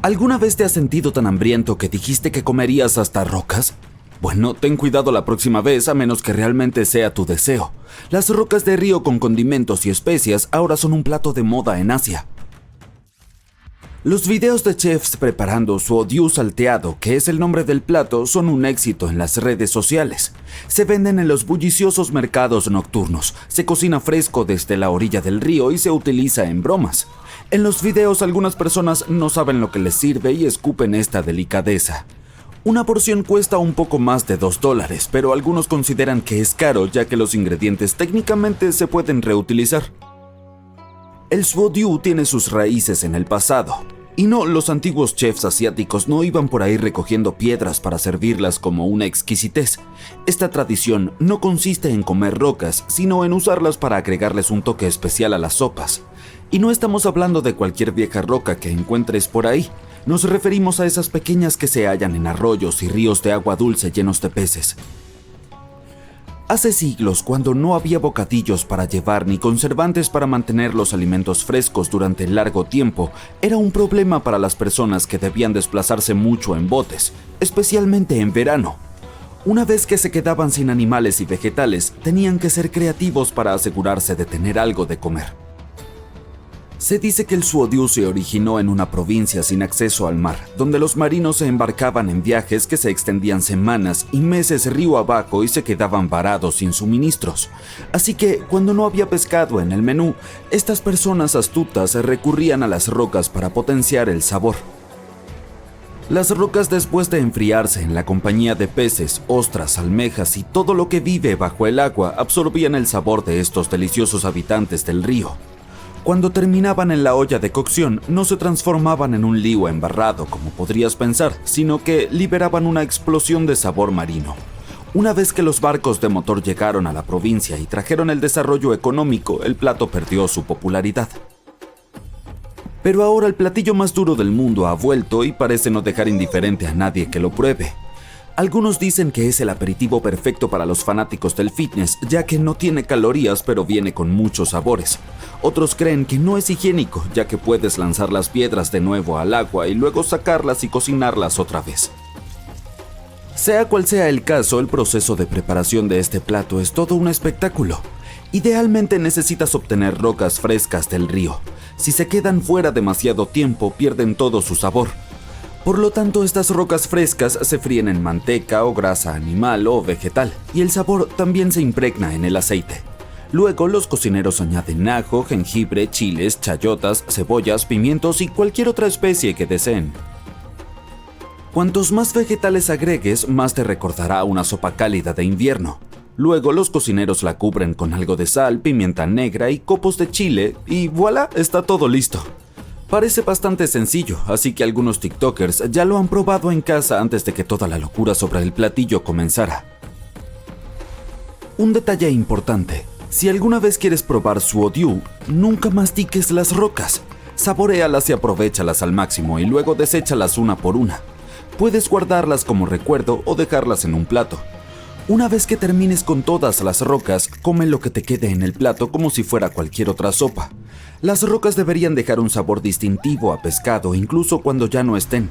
¿Alguna vez te has sentido tan hambriento que dijiste que comerías hasta rocas? Bueno, ten cuidado la próxima vez, a menos que realmente sea tu deseo. Las rocas de río con condimentos y especias ahora son un plato de moda en Asia. Los videos de chefs preparando su odiu salteado, que es el nombre del plato, son un éxito en las redes sociales. Se venden en los bulliciosos mercados nocturnos, se cocina fresco desde la orilla del río y se utiliza en bromas. En los videos algunas personas no saben lo que les sirve y escupen esta delicadeza. Una porción cuesta un poco más de $2, pero algunos consideran que es caro ya que los ingredientes técnicamente se pueden reutilizar. El suodiu tiene sus raíces en el pasado. Y no, los antiguos chefs asiáticos no iban por ahí recogiendo piedras para servirlas como una exquisitez. Esta tradición no consiste en comer rocas, sino en usarlas para agregarles un toque especial a las sopas. Y no estamos hablando de cualquier vieja roca que encuentres por ahí. Nos referimos a esas pequeñas que se hallan en arroyos y ríos de agua dulce llenos de peces. Hace siglos, cuando no había bocadillos para llevar ni conservantes para mantener los alimentos frescos durante largo tiempo, era un problema para las personas que debían desplazarse mucho en botes, especialmente en verano. Una vez que se quedaban sin animales y vegetales, tenían que ser creativos para asegurarse de tener algo de comer. Se dice que el suodiu se originó en una provincia sin acceso al mar, donde los marinos se embarcaban en viajes que se extendían semanas y meses río abajo y se quedaban varados sin suministros. Así que, cuando no había pescado en el menú, estas personas astutas recurrían a las rocas para potenciar el sabor. Las rocas, después de enfriarse en la compañía de peces, ostras, almejas y todo lo que vive bajo el agua, absorbían el sabor de estos deliciosos habitantes del río. Cuando terminaban en la olla de cocción, no se transformaban en un lío embarrado como podrías pensar, sino que liberaban una explosión de sabor marino. Una vez que los barcos de motor llegaron a la provincia y trajeron el desarrollo económico, el plato perdió su popularidad. Pero ahora el platillo más duro del mundo ha vuelto y parece no dejar indiferente a nadie que lo pruebe. Algunos dicen que es el aperitivo perfecto para los fanáticos del fitness, ya que no tiene calorías pero viene con muchos sabores. Otros creen que no es higiénico, ya que puedes lanzar las piedras de nuevo al agua y luego sacarlas y cocinarlas otra vez. Sea cual sea el caso, el proceso de preparación de este plato es todo un espectáculo. Idealmente necesitas obtener rocas frescas del río. Si se quedan fuera demasiado tiempo, pierden todo su sabor. Por lo tanto, estas rocas frescas se fríen en manteca o grasa animal o vegetal, y el sabor también se impregna en el aceite. Luego, los cocineros añaden ajo, jengibre, chiles, chayotas, cebollas, pimientos y cualquier otra especie que deseen. Cuantos más vegetales agregues, más te recordará una sopa cálida de invierno. Luego, los cocineros la cubren con algo de sal, pimienta negra y copos de chile, y ¡voilá! Está todo listo. Parece bastante sencillo, así que algunos tiktokers ya lo han probado en casa antes de que toda la locura sobre el platillo comenzara. Un detalle importante: si alguna vez quieres probar suodiu, nunca mastiques las rocas. Saboréalas y aprovéchalas al máximo y luego deséchalas una por una. Puedes guardarlas como recuerdo o dejarlas en un plato. Una vez que termines con todas las rocas, come lo que te quede en el plato como si fuera cualquier otra sopa. Las rocas deberían dejar un sabor distintivo a pescado, incluso cuando ya no estén.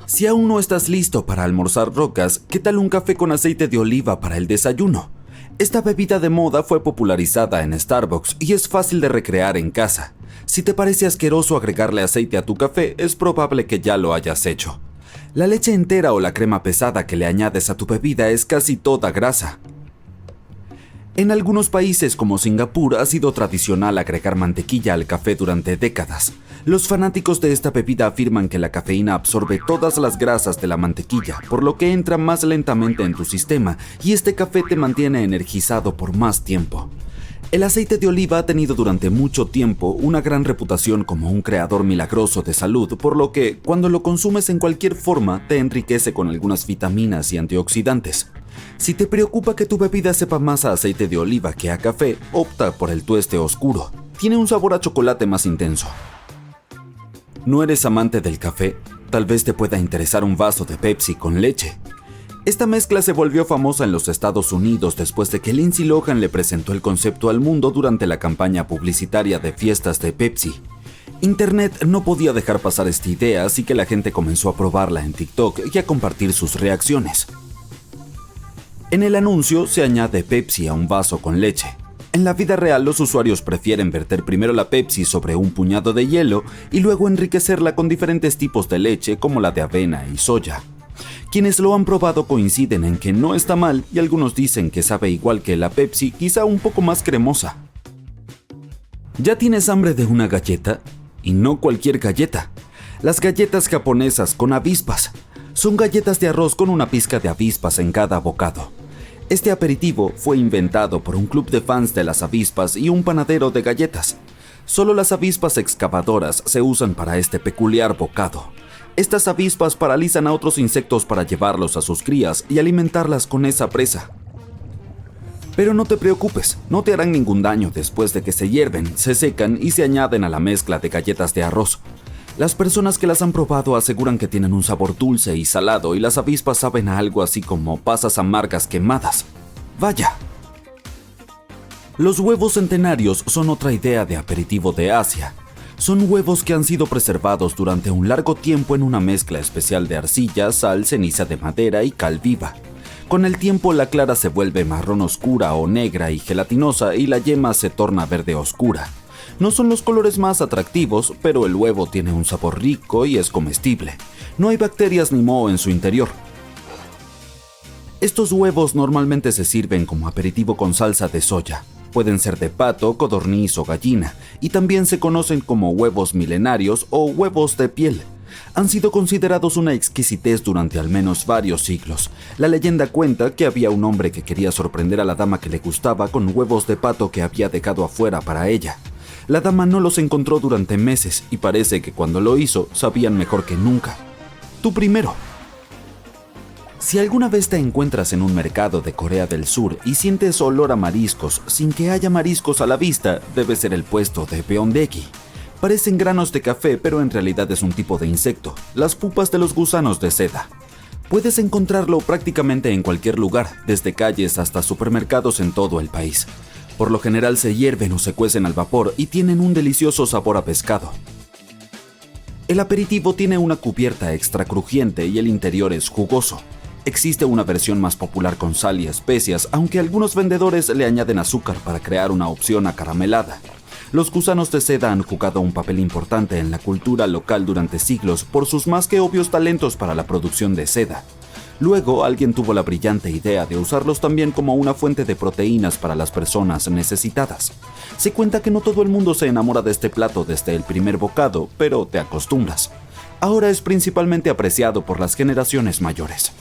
Si aún no estás listo para almorzar rocas, ¿qué tal un café con aceite de oliva para el desayuno? Esta bebida de moda fue popularizada en Starbucks y es fácil de recrear en casa. Si te parece asqueroso agregarle aceite a tu café, es probable que ya lo hayas hecho. La leche entera o la crema pesada que le añades a tu bebida es casi toda grasa. En algunos países como Singapur ha sido tradicional agregar mantequilla al café durante décadas. Los fanáticos de esta bebida afirman que la cafeína absorbe todas las grasas de la mantequilla, por lo que entra más lentamente en tu sistema y este café te mantiene energizado por más tiempo. El aceite de oliva ha tenido durante mucho tiempo una gran reputación como un creador milagroso de salud, por lo que cuando lo consumes en cualquier forma te enriquece con algunas vitaminas y antioxidantes. Si te preocupa que tu bebida sepa más a aceite de oliva que a café, opta por el tueste oscuro. Tiene un sabor a chocolate más intenso. ¿No eres amante del café? Tal vez te pueda interesar un vaso de Pepsi con leche. Esta mezcla se volvió famosa en los Estados Unidos después de que Lindsay Lohan le presentó el concepto al mundo durante la campaña publicitaria de fiestas de Pepsi. Internet no podía dejar pasar esta idea, así que la gente comenzó a probarla en TikTok y a compartir sus reacciones. En el anuncio se añade Pepsi a un vaso con leche. En la vida real, los usuarios prefieren verter primero la Pepsi sobre un puñado de hielo y luego enriquecerla con diferentes tipos de leche como la de avena y soya. Quienes lo han probado coinciden en que no está mal y algunos dicen que sabe igual que la Pepsi, quizá un poco más cremosa. ¿Ya tienes hambre de una galleta? Y no cualquier galleta. Las galletas japonesas con avispas. Son galletas de arroz con una pizca de avispas en cada bocado. Este aperitivo fue inventado por un club de fans de las avispas y un panadero de galletas. Solo las avispas excavadoras se usan para este peculiar bocado. Estas avispas paralizan a otros insectos para llevarlos a sus crías y alimentarlas con esa presa. Pero no te preocupes, no te harán ningún daño después de que se hierven, se secan y se añaden a la mezcla de galletas de arroz. Las personas que las han probado aseguran que tienen un sabor dulce y salado y las avispas saben a algo así como pasas amargas quemadas. ¡Vaya! Los huevos centenarios son otra idea de aperitivo de Asia. Son huevos que han sido preservados durante un largo tiempo en una mezcla especial de arcilla, sal, ceniza de madera y cal viva. Con el tiempo la clara se vuelve marrón oscura o negra y gelatinosa y la yema se torna verde oscura. No son los colores más atractivos, pero el huevo tiene un sabor rico y es comestible. No hay bacterias ni moho en su interior. Estos huevos normalmente se sirven como aperitivo con salsa de soya. Pueden ser de pato, codorniz o gallina, y también se conocen como huevos milenarios o huevos de piel. Han sido considerados una exquisitez durante al menos varios siglos. La leyenda cuenta que había un hombre que quería sorprender a la dama que le gustaba con huevos de pato que había dejado afuera para ella. La dama no los encontró durante meses y parece que cuando lo hizo sabían mejor que nunca. Tú primero. Si alguna vez te encuentras en un mercado de Corea del Sur y sientes olor a mariscos sin que haya mariscos a la vista, debe ser el puesto de Beondegi. Parecen granos de café, pero en realidad es un tipo de insecto, las pupas de los gusanos de seda. Puedes encontrarlo prácticamente en cualquier lugar, desde calles hasta supermercados en todo el país. Por lo general se hierven o se cuecen al vapor y tienen un delicioso sabor a pescado. El aperitivo tiene una cubierta extra crujiente y el interior es jugoso. Existe una versión más popular con sal y especias, aunque algunos vendedores le añaden azúcar para crear una opción acaramelada. Los gusanos de seda han jugado un papel importante en la cultura local durante siglos por sus más que obvios talentos para la producción de seda. Luego, alguien tuvo la brillante idea de usarlos también como una fuente de proteínas para las personas necesitadas. Se cuenta que no todo el mundo se enamora de este plato desde el primer bocado, pero te acostumbras. Ahora es principalmente apreciado por las generaciones mayores.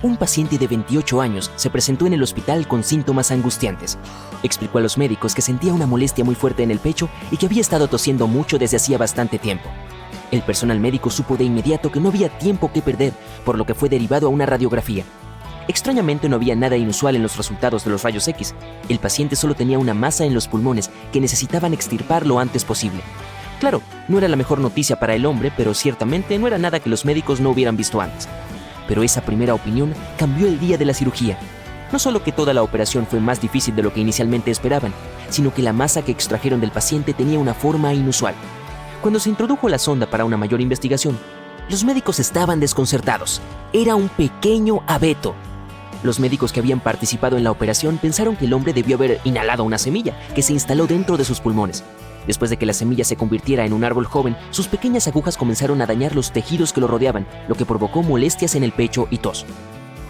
Un paciente de 28 años se presentó en el hospital con síntomas angustiantes. Explicó a los médicos que sentía una molestia muy fuerte en el pecho y que había estado tosiendo mucho desde hacía bastante tiempo. El personal médico supo de inmediato que no había tiempo que perder, por lo que fue derivado a una radiografía. Extrañamente no había nada inusual en los resultados de los rayos X. El paciente solo tenía una masa en los pulmones que necesitaban extirpar lo antes posible. Claro, no era la mejor noticia para el hombre, pero ciertamente no era nada que los médicos no hubieran visto antes. Pero esa primera opinión cambió el día de la cirugía. No solo que toda la operación fue más difícil de lo que inicialmente esperaban, sino que la masa que extrajeron del paciente tenía una forma inusual. Cuando se introdujo la sonda para una mayor investigación, los médicos estaban desconcertados. Era un pequeño abeto. Los médicos que habían participado en la operación pensaron que el hombre debió haber inhalado una semilla que se instaló dentro de sus pulmones. Después de que la semilla se convirtiera en un árbol joven, sus pequeñas agujas comenzaron a dañar los tejidos que lo rodeaban, lo que provocó molestias en el pecho y tos.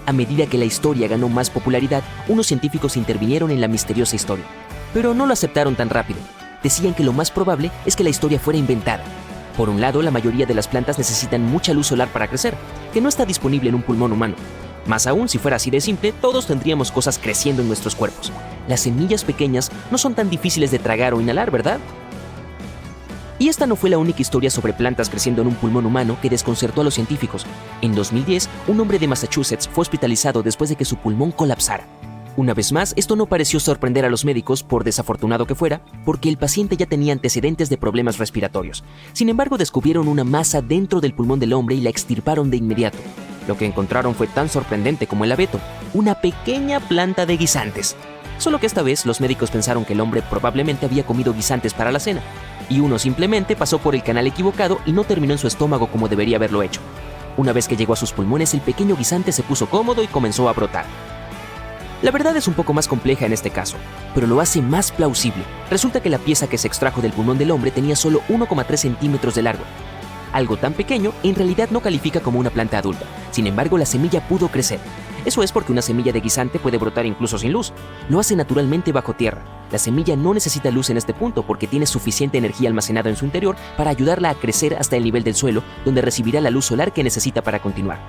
A medida que la historia ganó más popularidad, unos científicos intervinieron en la misteriosa historia. Pero no lo aceptaron tan rápido. Decían que lo más probable es que la historia fuera inventada. Por un lado, la mayoría de las plantas necesitan mucha luz solar para crecer, que no está disponible en un pulmón humano. Más aún, si fuera así de simple, todos tendríamos cosas creciendo en nuestros cuerpos. Las semillas pequeñas no son tan difíciles de tragar o inhalar, ¿verdad? Y esta no fue la única historia sobre plantas creciendo en un pulmón humano que desconcertó a los científicos. En 2010, un hombre de Massachusetts fue hospitalizado después de que su pulmón colapsara. Una vez más, esto no pareció sorprender a los médicos, por desafortunado que fuera, porque el paciente ya tenía antecedentes de problemas respiratorios. Sin embargo, descubrieron una masa dentro del pulmón del hombre y la extirparon de inmediato. Lo que encontraron fue tan sorprendente como el abeto, una pequeña planta de guisantes. Solo que esta vez los médicos pensaron que el hombre probablemente había comido guisantes para la cena. y uno simplemente pasó por el canal equivocado y no terminó en su estómago como debería haberlo hecho. Una vez que llegó a sus pulmones, el pequeño guisante se puso cómodo y comenzó a brotar. La verdad es un poco más compleja en este caso, pero lo hace más plausible. Resulta que la pieza que se extrajo del pulmón del hombre tenía solo 1,3 centímetros de largo. Algo tan pequeño en realidad no califica como una planta adulta. Sin embargo, la semilla pudo crecer. Eso es porque una semilla de guisante puede brotar incluso sin luz. Lo hace naturalmente bajo tierra. La semilla no necesita luz en este punto porque tiene suficiente energía almacenada en su interior para ayudarla a crecer hasta el nivel del suelo, donde recibirá la luz solar que necesita para continuar.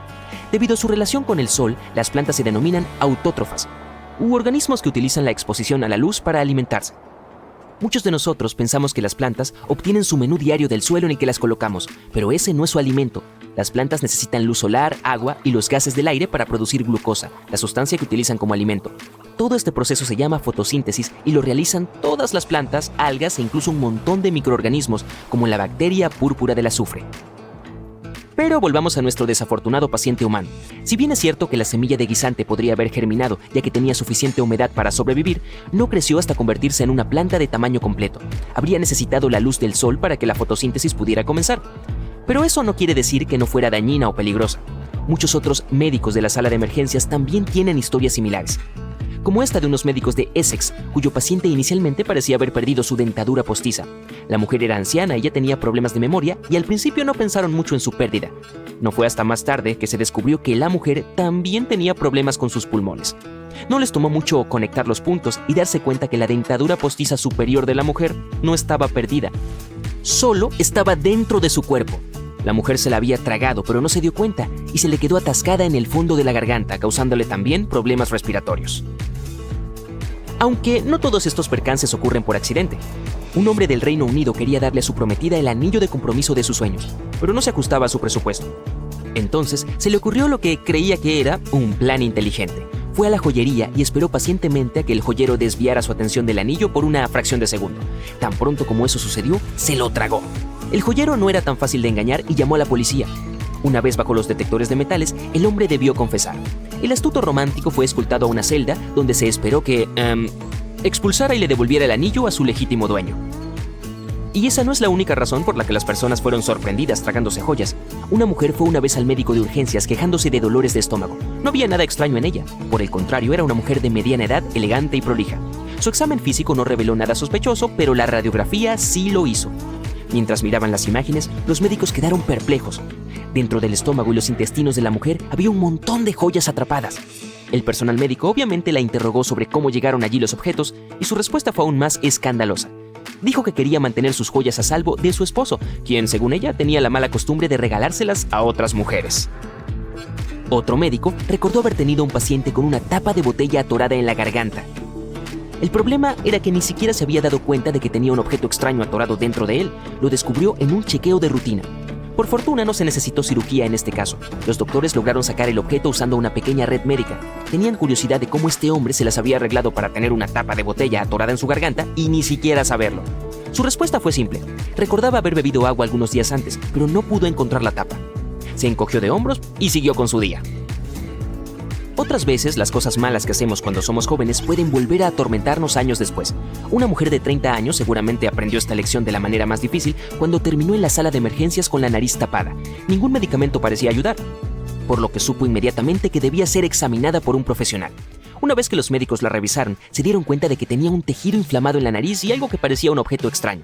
Debido a su relación con el sol, las plantas se denominan autótrofas, u organismos que utilizan la exposición a la luz para alimentarse. Muchos de nosotros pensamos que las plantas obtienen su menú diario del suelo en el que las colocamos, pero ese no es su alimento. Las plantas necesitan luz solar, agua y los gases del aire para producir glucosa, la sustancia que utilizan como alimento. Todo este proceso se llama fotosíntesis y lo realizan todas las plantas, algas e incluso un montón de microorganismos, como la bacteria púrpura del azufre. Pero volvamos a nuestro desafortunado paciente humano. Si bien es cierto que la semilla de guisante podría haber germinado ya que tenía suficiente humedad para sobrevivir, no creció hasta convertirse en una planta de tamaño completo. Habría necesitado la luz del sol para que la fotosíntesis pudiera comenzar. Pero eso no quiere decir que no fuera dañina o peligrosa. Muchos otros médicos de la sala de emergencias también tienen historias similares, como esta de unos médicos de Essex, cuyo paciente inicialmente parecía haber perdido su dentadura postiza. La mujer era anciana y ya tenía problemas de memoria y al principio no pensaron mucho en su pérdida. No fue hasta más tarde que se descubrió que la mujer también tenía problemas con sus pulmones. No les tomó mucho conectar los puntos y darse cuenta que la dentadura postiza superior de la mujer no estaba perdida, solo estaba dentro de su cuerpo. La mujer se la había tragado, pero no se dio cuenta y se le quedó atascada en el fondo de la garganta, causándole también problemas respiratorios. Aunque no todos estos percances ocurren por accidente. Un hombre del Reino Unido quería darle a su prometida el anillo de compromiso de sus sueños, pero no se ajustaba a su presupuesto. Entonces se le ocurrió lo que creía que era un plan inteligente. Fue a la joyería y esperó pacientemente a que el joyero desviara su atención del anillo por una fracción de segundo. Tan pronto como eso sucedió, se lo tragó. El joyero no era tan fácil de engañar y llamó a la policía. Una vez bajo los detectores de metales, el hombre debió confesar. El astuto romántico fue escoltado a una celda donde se esperó que expulsara y le devolviera el anillo a su legítimo dueño. Y esa no es la única razón por la que las personas fueron sorprendidas tragándose joyas. Una mujer fue una vez al médico de urgencias quejándose de dolores de estómago. No había nada extraño en ella. Por el contrario, era una mujer de mediana edad, elegante y prolija. Su examen físico no reveló nada sospechoso, pero la radiografía sí lo hizo. Mientras miraban las imágenes, los médicos quedaron perplejos. Dentro del estómago y los intestinos de la mujer había un montón de joyas atrapadas. El personal médico obviamente la interrogó sobre cómo llegaron allí los objetos y su respuesta fue aún más escandalosa. Dijo que quería mantener sus joyas a salvo de su esposo, quien, según ella, tenía la mala costumbre de regalárselas a otras mujeres. Otro médico recordó haber tenido un paciente con una tapa de botella atorada en la garganta. El problema era que ni siquiera se había dado cuenta de que tenía un objeto extraño atorado dentro de él. Lo descubrió en un chequeo de rutina. Por fortuna no se necesitó cirugía en este caso. Los doctores lograron sacar el objeto usando una pequeña red médica. Tenían curiosidad de cómo este hombre se las había arreglado para tener una tapa de botella atorada en su garganta y ni siquiera saberlo. Su respuesta fue simple. Recordaba haber bebido agua algunos días antes, pero no pudo encontrar la tapa. Se encogió de hombros y siguió con su día. Otras veces, las cosas malas que hacemos cuando somos jóvenes pueden volver a atormentarnos años después. Una mujer de 30 años seguramente aprendió esta lección de la manera más difícil cuando terminó en la sala de emergencias con la nariz tapada. Ningún medicamento parecía ayudar, por lo que supo inmediatamente que debía ser examinada por un profesional. Una vez que los médicos la revisaron, se dieron cuenta de que tenía un tejido inflamado en la nariz y algo que parecía un objeto extraño.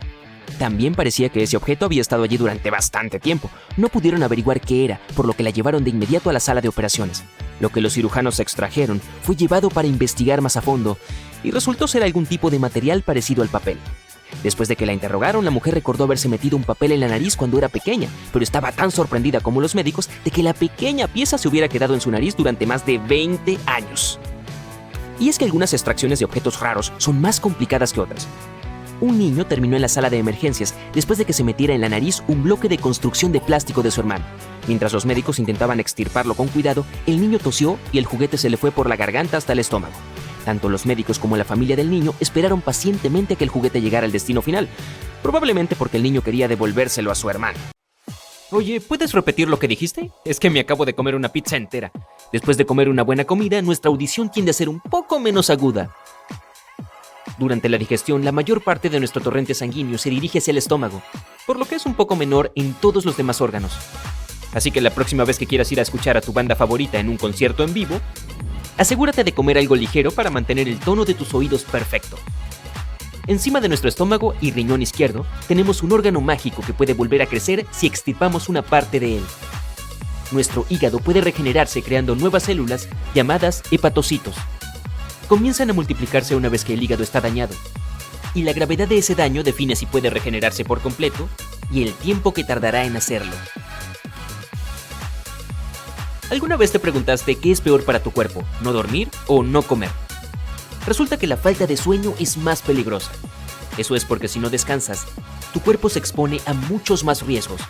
También parecía que ese objeto había estado allí durante bastante tiempo. No pudieron averiguar qué era, por lo que la llevaron de inmediato a la sala de operaciones. Lo que los cirujanos extrajeron fue llevado para investigar más a fondo y resultó ser algún tipo de material parecido al papel. Después de que la interrogaron, la mujer recordó haberse metido un papel en la nariz cuando era pequeña, pero estaba tan sorprendida como los médicos de que la pequeña pieza se hubiera quedado en su nariz durante más de 20 años. Y es que algunas extracciones de objetos raros son más complicadas que otras. Un niño terminó en la sala de emergencias después de que se metiera en la nariz un bloque de construcción de plástico de su hermano. Mientras los médicos intentaban extirparlo con cuidado, el niño tosió y el juguete se le fue por la garganta hasta el estómago. Tanto los médicos como la familia del niño esperaron pacientemente a que el juguete llegara al destino final, probablemente porque el niño quería devolvérselo a su hermano. Oye, ¿puedes repetir lo que dijiste? Es que me acabo de comer una pizza entera. Después de comer una buena comida, nuestra audición tiende a ser un poco menos aguda. Durante la digestión, la mayor parte de nuestro torrente sanguíneo se dirige hacia el estómago, por lo que es un poco menor en todos los demás órganos. Así que la próxima vez que quieras ir a escuchar a tu banda favorita en un concierto en vivo, asegúrate de comer algo ligero para mantener el tono de tus oídos perfecto. Encima de nuestro estómago y riñón izquierdo, tenemos un órgano mágico que puede volver a crecer si extirpamos una parte de él. Nuestro hígado puede regenerarse creando nuevas células llamadas hepatocitos. Comienzan a multiplicarse una vez que el hígado está dañado, y la gravedad de ese daño define si puede regenerarse por completo y el tiempo que tardará en hacerlo. ¿Alguna vez te preguntaste qué es peor para tu cuerpo, no dormir o no comer? Resulta que la falta de sueño es más peligrosa. Eso es porque si no descansas, tu cuerpo se expone a muchos más riesgos.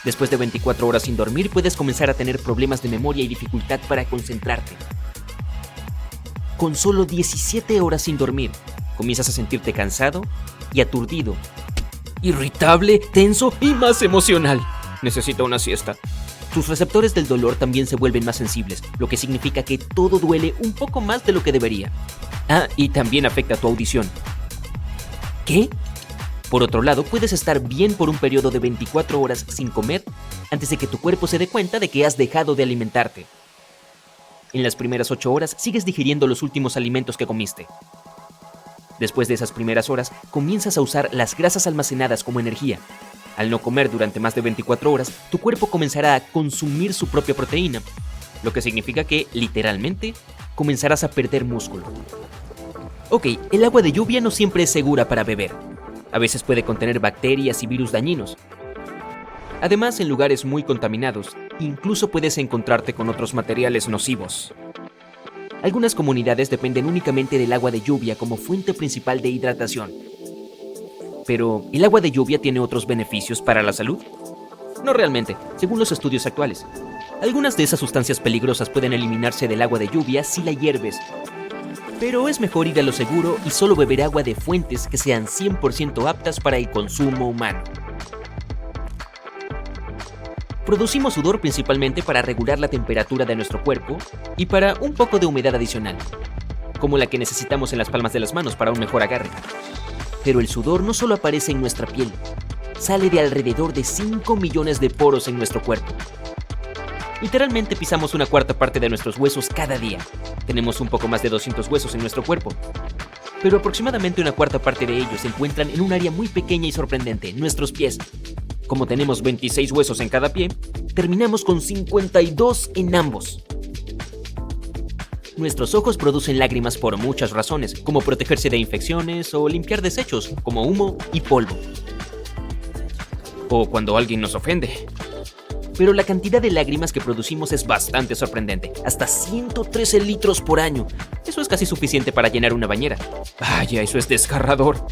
Después de 24 horas sin dormir, puedes comenzar a tener problemas de memoria y dificultad para concentrarte. Con solo 17 horas sin dormir, comienzas a sentirte cansado y aturdido, irritable, tenso y más emocional. Necesito una siesta. Tus receptores del dolor también se vuelven más sensibles, lo que significa que todo duele un poco más de lo que debería. Ah, y también afecta tu audición. ¿Qué? Por otro lado, puedes estar bien por un periodo de 24 horas sin comer antes de que tu cuerpo se dé cuenta de que has dejado de alimentarte. En las primeras 8 horas sigues digiriendo los últimos alimentos que comiste. Después de esas primeras horas, comienzas a usar las grasas almacenadas como energía. Al no comer durante más de 24 horas, tu cuerpo comenzará a consumir su propia proteína, lo que significa que, literalmente, comenzarás a perder músculo. Ok, el agua de lluvia no siempre es segura para beber. A veces puede contener bacterias y virus dañinos. Además, en lugares muy contaminados, incluso puedes encontrarte con otros materiales nocivos. Algunas comunidades dependen únicamente del agua de lluvia como fuente principal de hidratación. Pero, ¿el agua de lluvia tiene otros beneficios para la salud? No realmente, según los estudios actuales. Algunas de esas sustancias peligrosas pueden eliminarse del agua de lluvia si la hierves. Pero es mejor ir a lo seguro y solo beber agua de fuentes que sean 100% aptas para el consumo humano. Producimos sudor principalmente para regular la temperatura de nuestro cuerpo y para un poco de humedad adicional, como la que necesitamos en las palmas de las manos para un mejor agarre. Pero el sudor no solo aparece en nuestra piel, sale de alrededor de 5 millones de poros en nuestro cuerpo. Literalmente pisamos una cuarta parte de nuestros huesos cada día. Tenemos un poco más de 200 huesos en nuestro cuerpo, pero aproximadamente una cuarta parte de ellos se encuentran en un área muy pequeña y sorprendente, nuestros pies. Como tenemos 26 huesos en cada pie, terminamos con 52 en ambos. Nuestros ojos producen lágrimas por muchas razones, como protegerse de infecciones o limpiar desechos, como humo y polvo. O cuando alguien nos ofende. Pero la cantidad de lágrimas que producimos es bastante sorprendente, hasta 113 litros por año. Eso es casi suficiente para llenar una bañera. Vaya, eso es desgarrador.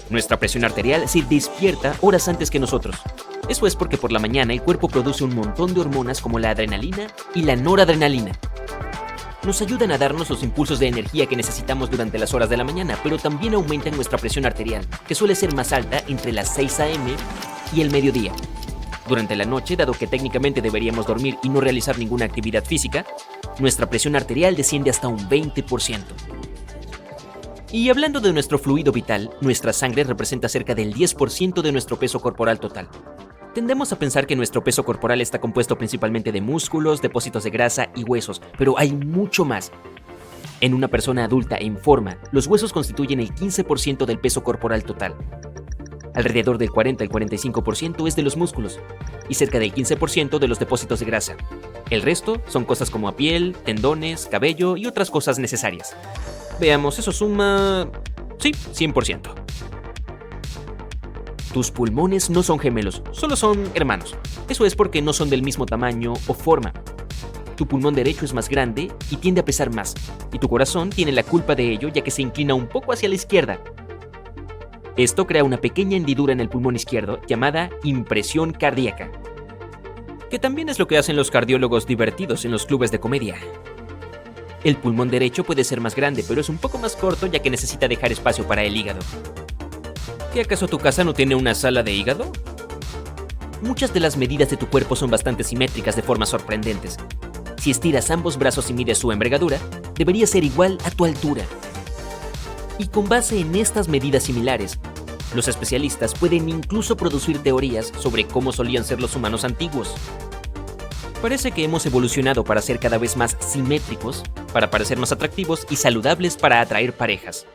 Nuestra presión arterial se despierta horas antes que nosotros. Eso es porque por la mañana el cuerpo produce un montón de hormonas como la adrenalina y la noradrenalina. Nos ayudan a darnos los impulsos de energía que necesitamos durante las horas de la mañana, pero también aumentan nuestra presión arterial, que suele ser más alta entre las 6 a.m. y el mediodía. Durante la noche, dado que técnicamente deberíamos dormir y no realizar ninguna actividad física, nuestra presión arterial desciende hasta un 20%. Y hablando de nuestro fluido vital, nuestra sangre representa cerca del 10% de nuestro peso corporal total. Tendemos a pensar que nuestro peso corporal está compuesto principalmente de músculos, depósitos de grasa y huesos, pero hay mucho más. En una persona adulta en forma, los huesos constituyen el 15% del peso corporal total. Alrededor del 40 al 45% es de los músculos y cerca del 15% de los depósitos de grasa. El resto son cosas como piel, tendones, cabello y otras cosas necesarias. Veamos, eso suma... sí, 100%. Tus pulmones no son gemelos, solo son hermanos. Eso es porque no son del mismo tamaño o forma. Tu pulmón derecho es más grande y tiende a pesar más, y tu corazón tiene la culpa de ello ya que se inclina un poco hacia la izquierda. Esto crea una pequeña hendidura en el pulmón izquierdo llamada impresión cardíaca, que también es lo que hacen los cardiólogos divertidos en los clubes de comedia. El pulmón derecho puede ser más grande, pero es un poco más corto ya que necesita dejar espacio para el hígado. ¿Qué acaso tu casa no tiene una sala de hígado? Muchas de las medidas de tu cuerpo son bastante simétricas de formas sorprendentes. Si estiras ambos brazos y mides su envergadura, debería ser igual a tu altura. Y con base en estas medidas similares, los especialistas pueden incluso producir teorías sobre cómo solían ser los humanos antiguos. Parece que hemos evolucionado para ser cada vez más simétricos, para parecer más atractivos y saludables para atraer parejas.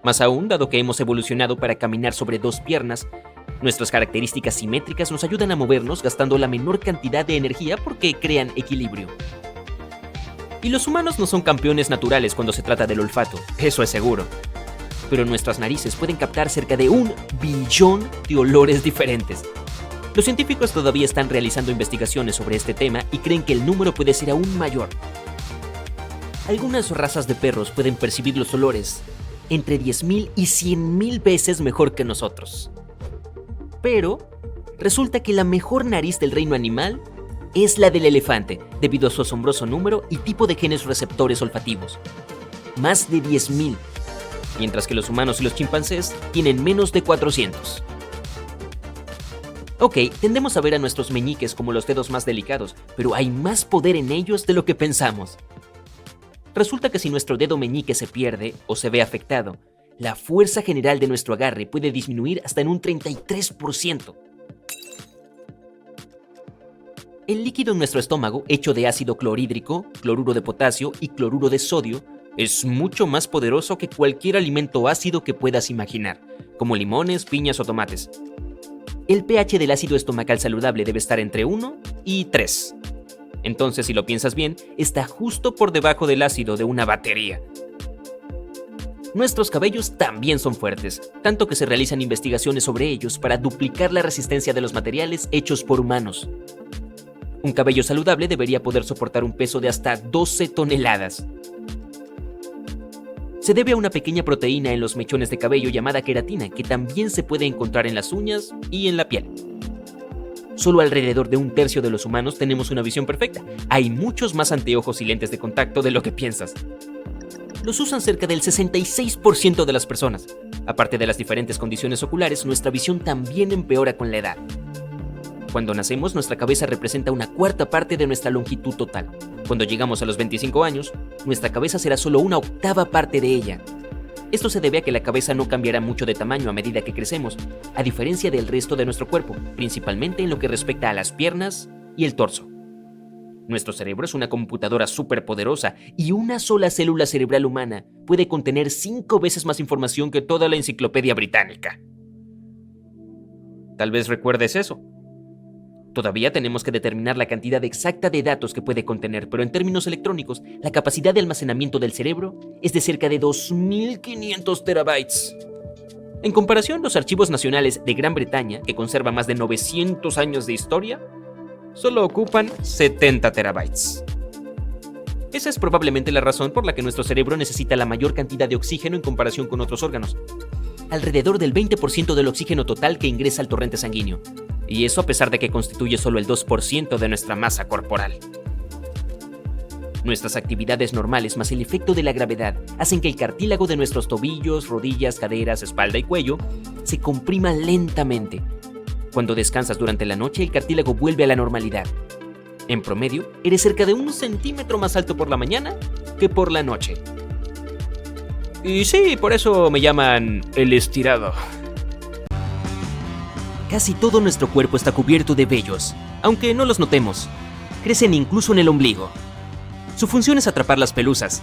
Más aún, dado que hemos evolucionado para caminar sobre dos piernas, nuestras características simétricas nos ayudan a movernos gastando la menor cantidad de energía porque crean equilibrio. Y los humanos no son campeones naturales cuando se trata del olfato, eso es seguro. Pero nuestras narices pueden captar cerca de 1 billón de olores diferentes. Los científicos todavía están realizando investigaciones sobre este tema y creen que el número puede ser aún mayor. Algunas razas de perros pueden percibir los olores entre 10.000 y 100.000 veces mejor que nosotros. Pero resulta que la mejor nariz del reino animal es la del elefante, debido a su asombroso número y tipo de genes receptores olfativos. Más de 10.000, mientras que los humanos y los chimpancés tienen menos de 400. Ok, tendemos a ver a nuestros meñiques como los dedos más delicados, pero hay más poder en ellos de lo que pensamos. Resulta que si nuestro dedo meñique se pierde o se ve afectado, la fuerza general de nuestro agarre puede disminuir hasta en un 33%. El líquido en nuestro estómago, hecho de ácido clorhídrico, cloruro de potasio y cloruro de sodio, es mucho más poderoso que cualquier alimento ácido que puedas imaginar, como limones, piñas o tomates. El pH del ácido estomacal saludable debe estar entre 1 y 3. Entonces, si lo piensas bien, está justo por debajo del ácido de una batería. Nuestros cabellos también son fuertes, tanto que se realizan investigaciones sobre ellos para duplicar la resistencia de los materiales hechos por humanos. Un cabello saludable debería poder soportar un peso de hasta 12 toneladas. Se debe a una pequeña proteína en los mechones de cabello llamada queratina, que también se puede encontrar en las uñas y en la piel. Solo alrededor de 1/3 de los humanos tenemos una visión perfecta. Hay muchos más anteojos y lentes de contacto de lo que piensas. Los usan cerca del 66% de las personas. Aparte de las diferentes condiciones oculares, nuestra visión también empeora con la edad. Cuando nacemos, nuestra cabeza representa 1/4 parte de nuestra longitud total. Cuando llegamos a los 25 años, nuestra cabeza será solo 1/8 parte de ella. Esto se debe a que la cabeza no cambiará mucho de tamaño a medida que crecemos, a diferencia del resto de nuestro cuerpo, principalmente en lo que respecta a las piernas y el torso. Nuestro cerebro es una computadora superpoderosa y una sola célula cerebral humana puede contener 5 veces más información que toda la enciclopedia británica. Tal vez recuerdes eso. Todavía tenemos que determinar la cantidad exacta de datos que puede contener, pero en términos electrónicos, la capacidad de almacenamiento del cerebro es de cerca de 2.500 terabytes. En comparación, los archivos nacionales de Gran Bretaña, que conserva más de 900 años de historia, solo ocupan 70 terabytes. Esa es probablemente la razón por la que nuestro cerebro necesita la mayor cantidad de oxígeno en comparación con otros órganos. Alrededor del 20% del oxígeno total que ingresa al torrente sanguíneo. Y eso a pesar de que constituye solo el 2% de nuestra masa corporal. Nuestras actividades normales más el efecto de la gravedad hacen que el cartílago de nuestros tobillos, rodillas, caderas, espalda y cuello se comprima lentamente. Cuando descansas durante la noche, el cartílago vuelve a la normalidad. En promedio, eres cerca de 1 centímetro más alto por la mañana que por la noche. Y sí, por eso me llaman el estirado. Casi todo nuestro cuerpo está cubierto de vellos, aunque no los notemos. Crecen incluso en el ombligo. Su función es atrapar las pelusas.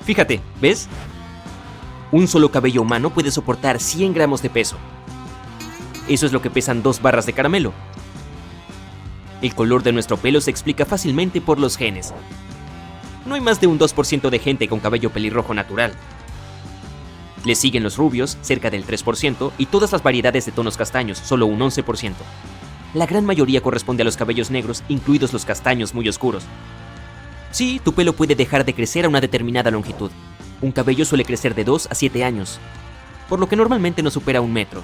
Fíjate, ¿ves? Un solo cabello humano puede soportar 100 gramos de peso. Eso es lo que pesan 2 barras de caramelo. El color de nuestro pelo se explica fácilmente por los genes. No hay más de un 2% de gente con cabello pelirrojo natural. Le siguen los rubios, cerca del 3%, y todas las variedades de tonos castaños, solo un 11%. La gran mayoría corresponde a los cabellos negros, incluidos los castaños muy oscuros. Sí, tu pelo puede dejar de crecer a una determinada longitud. Un cabello suele crecer de 2 a 7 años, por lo que normalmente no supera 1 metro.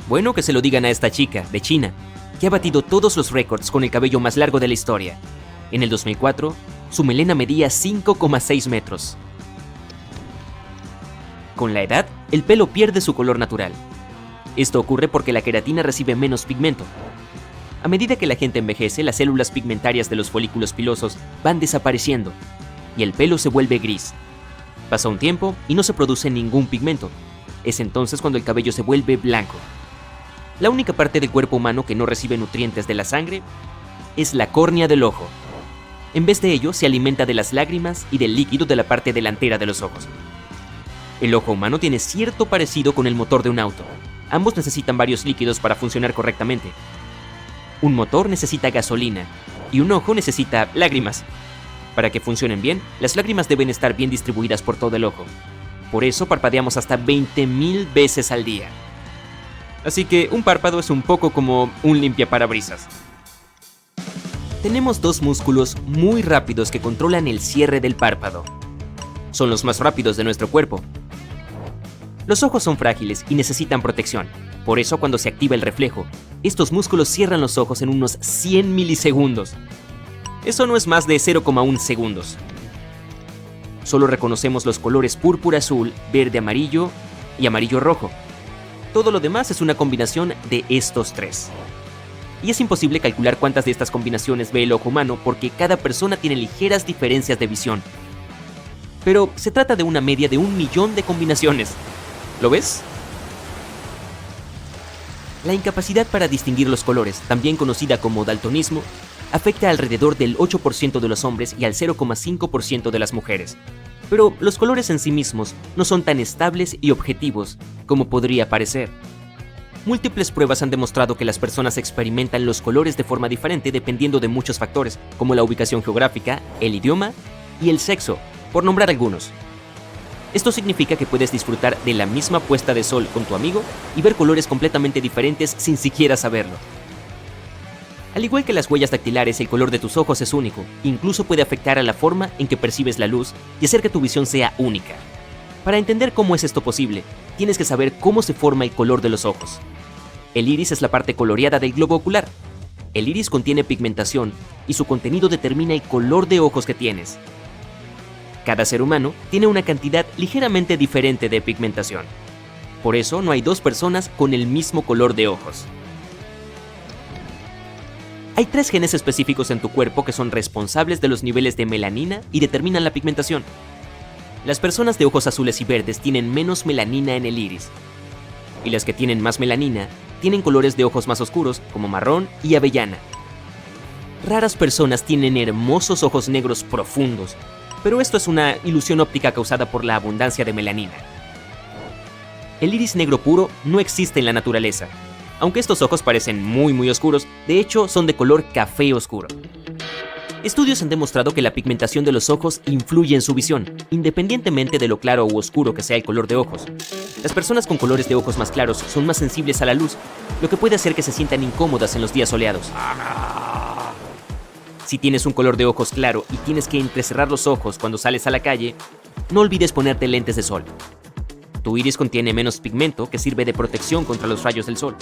Bueno, que se lo digan a esta chica, de China, que ha batido todos los récords con el cabello más largo de la historia. En el 2004, su melena medía 5,6 metros. Con la edad, el pelo pierde su color natural. Esto ocurre porque la queratina recibe menos pigmento. A medida que la gente envejece, las células pigmentarias de los folículos pilosos van desapareciendo y el pelo se vuelve gris. Pasa un tiempo y no se produce ningún pigmento. Es entonces cuando el cabello se vuelve blanco. La única parte del cuerpo humano que no recibe nutrientes de la sangre es la córnea del ojo. En vez de ello, se alimenta de las lágrimas y del líquido de la parte delantera de los ojos. El ojo humano tiene cierto parecido con el motor de un auto. Ambos necesitan varios líquidos para funcionar correctamente. Un motor necesita gasolina y un ojo necesita lágrimas. Para que funcionen bien, las lágrimas deben estar bien distribuidas por todo el ojo. Por eso parpadeamos hasta 20,000 veces al día. Así que un párpado es un poco como un limpiaparabrisas. Tenemos dos músculos muy rápidos que controlan el cierre del párpado. Son los más rápidos de nuestro cuerpo. Los ojos son frágiles y necesitan protección. Por eso cuando se activa el reflejo, estos músculos cierran los ojos en unos 100 milisegundos. Eso no es más de 0,1 segundos. Solo reconocemos los colores púrpura azul, verde amarillo y amarillo rojo. Todo lo demás es una combinación de estos tres. Y es imposible calcular cuántas de estas combinaciones ve el ojo humano porque cada persona tiene ligeras diferencias de visión. Pero se trata de una media de 1.000.000 de combinaciones. ¿Lo ves? La incapacidad para distinguir los colores, también conocida como daltonismo, afecta alrededor del 8% de los hombres y al 0,5% de las mujeres. Pero los colores en sí mismos no son tan estables y objetivos como podría parecer. Múltiples pruebas han demostrado que las personas experimentan los colores de forma diferente dependiendo de muchos factores, como la ubicación geográfica, el idioma y el sexo, por nombrar algunos. Esto significa que puedes disfrutar de la misma puesta de sol con tu amigo y ver colores completamente diferentes sin siquiera saberlo. Al igual que las huellas dactilares, el color de tus ojos es único, incluso puede afectar a la forma en que percibes la luz y hacer que tu visión sea única. Para entender cómo es esto posible, tienes que saber cómo se forma el color de los ojos. El iris es la parte coloreada del globo ocular. El iris contiene pigmentación y su contenido determina el color de ojos que tienes. Cada ser humano tiene una cantidad ligeramente diferente de pigmentación. Por eso no hay dos personas con el mismo color de ojos. Hay 3 genes específicos en tu cuerpo que son responsables de los niveles de melanina y determinan la pigmentación. Las personas de ojos azules y verdes tienen menos melanina en el iris. Y las que tienen más melanina tienen colores de ojos más oscuros como marrón y avellana. Raras personas tienen hermosos ojos negros profundos, pero esto es una ilusión óptica causada por la abundancia de melanina. El iris negro puro no existe en la naturaleza. Aunque estos ojos parecen muy oscuros, de hecho son de color café oscuro. Estudios han demostrado que la pigmentación de los ojos influye en su visión, independientemente de lo claro u oscuro que sea el color de ojos. Las personas con colores de ojos más claros son más sensibles a la luz, lo que puede hacer que se sientan incómodas en los días soleados. Si tienes un color de ojos claro y tienes que entrecerrar los ojos cuando sales a la calle, no olvides ponerte lentes de sol. Tu iris contiene menos pigmento que sirve de protección contra los rayos del sol.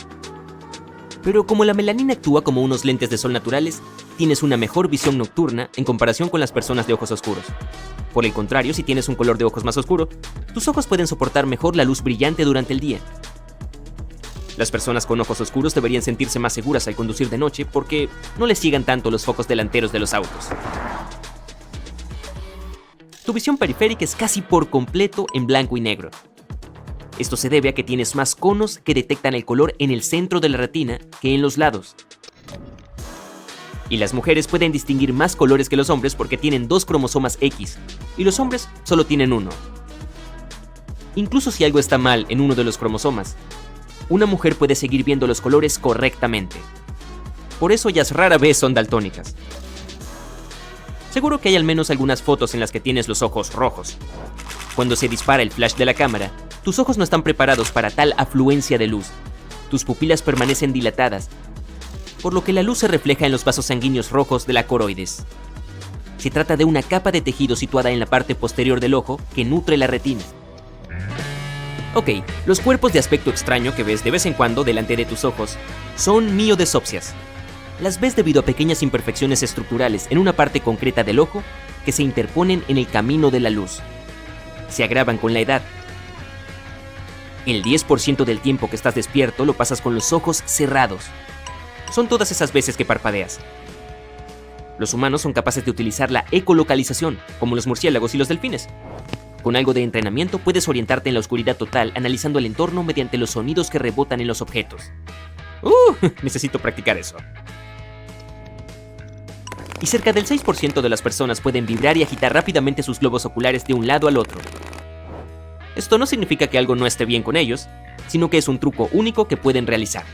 Pero como la melanina actúa como unos lentes de sol naturales, tienes una mejor visión nocturna en comparación con las personas de ojos oscuros. Por el contrario, si tienes un color de ojos más oscuro, tus ojos pueden soportar mejor la luz brillante durante el día. Las personas con ojos oscuros deberían sentirse más seguras al conducir de noche porque no les ciegan tanto los focos delanteros de los autos. Tu visión periférica es casi por completo en blanco y negro. Esto se debe a que tienes más conos que detectan el color en el centro de la retina que en los lados. Y las mujeres pueden distinguir más colores que los hombres porque tienen 2 cromosomas X, y los hombres solo tienen 1. Incluso si algo está mal en uno de los cromosomas, una mujer puede seguir viendo los colores correctamente. Por eso ellas rara vez son daltónicas. Seguro que hay al menos algunas fotos en las que tienes los ojos rojos. Cuando se dispara el flash de la cámara, tus ojos no están preparados para tal afluencia de luz. Tus pupilas permanecen dilatadas, por lo que la luz se refleja en los vasos sanguíneos rojos de la coroides. Se trata de una capa de tejido situada en la parte posterior del ojo que nutre la retina. Ok, los cuerpos de aspecto extraño que ves de vez en cuando delante de tus ojos son miodesopsias. Las ves debido a pequeñas imperfecciones estructurales en una parte concreta del ojo que se interponen en el camino de la luz. Se agravan con la edad. El 10% del tiempo que estás despierto lo pasas con los ojos cerrados. Son todas esas veces que parpadeas. Los humanos son capaces de utilizar la ecolocalización, como los murciélagos y los delfines. Con algo de entrenamiento puedes orientarte en la oscuridad total analizando el entorno mediante los sonidos que rebotan en los objetos. Necesito practicar eso. Y cerca del 6% de las personas pueden vibrar y agitar rápidamente sus globos oculares de un lado al otro. Esto no significa que algo no esté bien con ellos, sino que es un truco único que pueden realizar.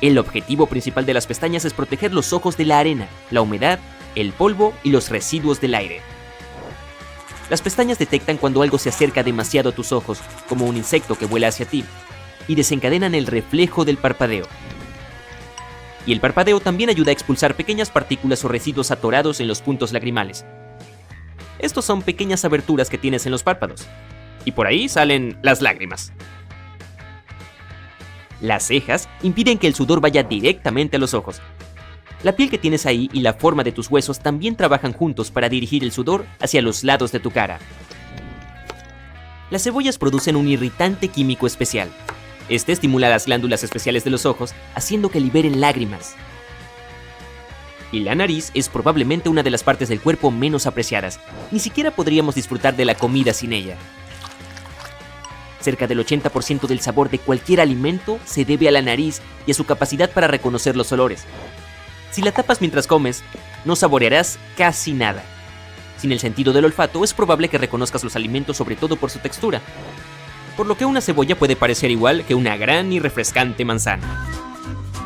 El objetivo principal de las pestañas es proteger los ojos de la arena, la humedad, el polvo y los residuos del aire. Las pestañas detectan cuando algo se acerca demasiado a tus ojos, como un insecto que vuela hacia ti, y desencadenan el reflejo del parpadeo. Y el parpadeo también ayuda a expulsar pequeñas partículas o residuos atorados en los puntos lagrimales. Estos son pequeñas aberturas que tienes en los párpados, y por ahí salen las lágrimas. Las cejas impiden que el sudor vaya directamente a los ojos. La piel que tienes ahí y la forma de tus huesos también trabajan juntos para dirigir el sudor hacia los lados de tu cara. Las cebollas producen un irritante químico especial. Este estimula las glándulas especiales de los ojos, haciendo que liberen lágrimas. Y la nariz es probablemente una de las partes del cuerpo menos apreciadas. Ni siquiera podríamos disfrutar de la comida sin ella. Cerca del 80% del sabor de cualquier alimento se debe a la nariz y a su capacidad para reconocer los olores. Si la tapas mientras comes, no saborearás casi nada. Sin el sentido del olfato, es probable que reconozcas los alimentos sobre todo por su textura. Por lo que una cebolla puede parecer igual que una gran y refrescante manzana.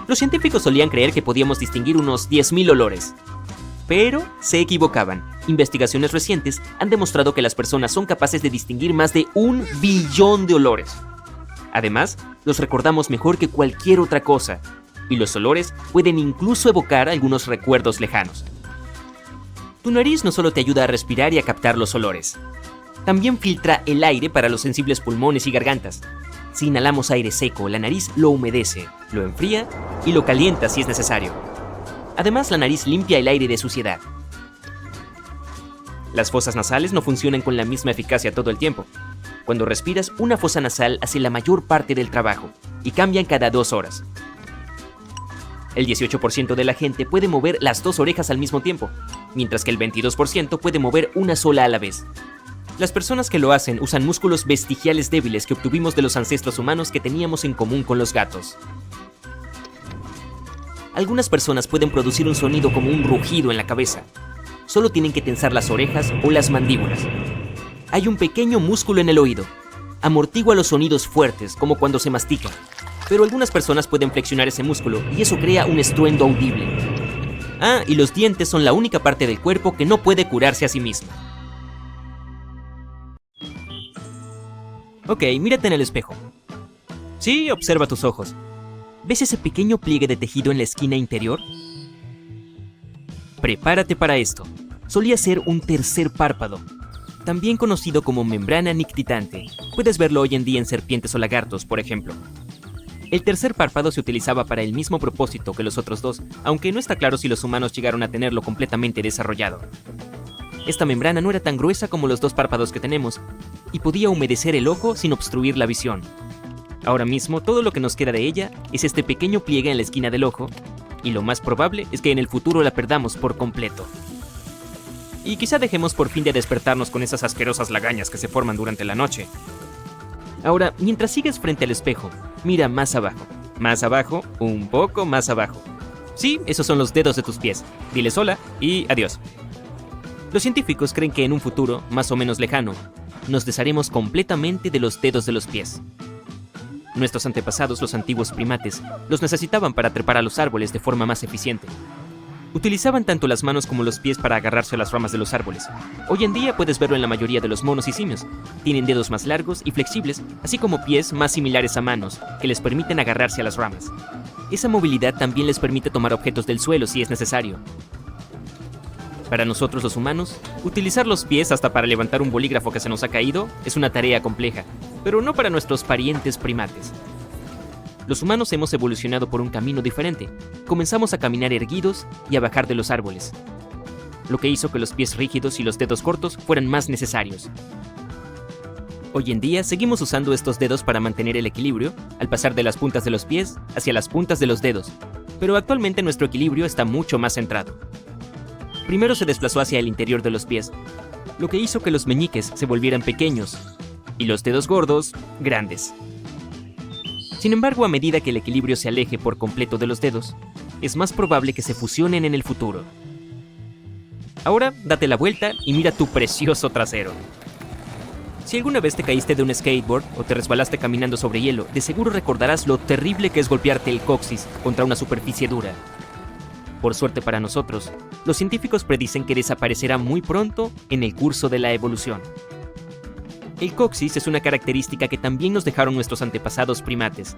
Los científicos solían creer que podíamos distinguir unos 10.000 olores. Pero se equivocaban. Investigaciones recientes han demostrado que las personas son capaces de distinguir más de 1 billón de olores. Además, los recordamos mejor que cualquier otra cosa, y los olores pueden incluso evocar algunos recuerdos lejanos. Tu nariz no solo te ayuda a respirar y a captar los olores, también filtra el aire para los sensibles pulmones y gargantas. Si inhalamos aire seco, la nariz lo humedece, lo enfría y lo calienta si es necesario. Además, la nariz limpia el aire de suciedad. Las fosas nasales no funcionan con la misma eficacia todo el tiempo. Cuando respiras, una fosa nasal hace la mayor parte del trabajo y cambian cada 2 horas. El 18% de la gente puede mover las 2 orejas al mismo tiempo, mientras que el 22% puede mover una sola a la vez. Las personas que lo hacen usan músculos vestigiales débiles que obtuvimos de los ancestros humanos que teníamos en común con los gatos. Algunas personas pueden producir un sonido como un rugido en la cabeza. Solo tienen que tensar las orejas o las mandíbulas. Hay un pequeño músculo en el oído. Amortigua los sonidos fuertes, como cuando se mastica. Pero algunas personas pueden flexionar ese músculo y eso crea un estruendo audible. Y los dientes son la única parte del cuerpo que no puede curarse a sí misma. Ok, mírate en el espejo. Sí, observa tus ojos. ¿Ves ese pequeño pliegue de tejido en la esquina interior? Prepárate para esto. Solía ser un tercer párpado, también conocido como membrana nictitante. Puedes verlo hoy en día en serpientes o lagartos, por ejemplo. El tercer párpado se utilizaba para el mismo propósito que los otros 2, aunque no está claro si los humanos llegaron a tenerlo completamente desarrollado. Esta membrana no era tan gruesa como los 2 párpados que tenemos, y podía humedecer el ojo sin obstruir la visión. Ahora mismo, todo lo que nos queda de ella es este pequeño pliegue en la esquina del ojo, y lo más probable es que en el futuro la perdamos por completo. Y quizá dejemos por fin de despertarnos con esas asquerosas lagañas que se forman durante la noche. Ahora, mientras sigues frente al espejo, mira más abajo, un poco más abajo. Sí, esos son los dedos de tus pies. Diles hola y adiós. Los científicos creen que en un futuro, más o menos lejano, nos desharemos completamente de los dedos de los pies. Nuestros antepasados, los antiguos primates, los necesitaban para trepar a los árboles de forma más eficiente. Utilizaban tanto las manos como los pies para agarrarse a las ramas de los árboles. Hoy en día puedes verlo en la mayoría de los monos y simios. Tienen dedos más largos y flexibles, así como pies más similares a manos, que les permiten agarrarse a las ramas. Esa movilidad también les permite tomar objetos del suelo si es necesario. Para nosotros los humanos, utilizar los pies hasta para levantar un bolígrafo que se nos ha caído es una tarea compleja, pero no para nuestros parientes primates. Los humanos hemos evolucionado por un camino diferente. Comenzamos a caminar erguidos y a bajar de los árboles, lo que hizo que los pies rígidos y los dedos cortos fueran más necesarios. Hoy en día seguimos usando estos dedos para mantener el equilibrio al pasar de las puntas de los pies hacia las puntas de los dedos, pero actualmente nuestro equilibrio está mucho más centrado. Primero se desplazó hacia el interior de los pies, lo que hizo que los meñiques se volvieran pequeños y los dedos gordos grandes. Sin embargo, a medida que el equilibrio se aleje por completo de los dedos, es más probable que se fusionen en el futuro. Ahora, date la vuelta y mira tu precioso trasero. Si alguna vez te caíste de un skateboard o te resbalaste caminando sobre hielo, de seguro recordarás lo terrible que es golpearte el coxis contra una superficie dura. Por suerte para nosotros, los científicos predicen que desaparecerá muy pronto en el curso de la evolución. El coxis es una característica que también nos dejaron nuestros antepasados primates.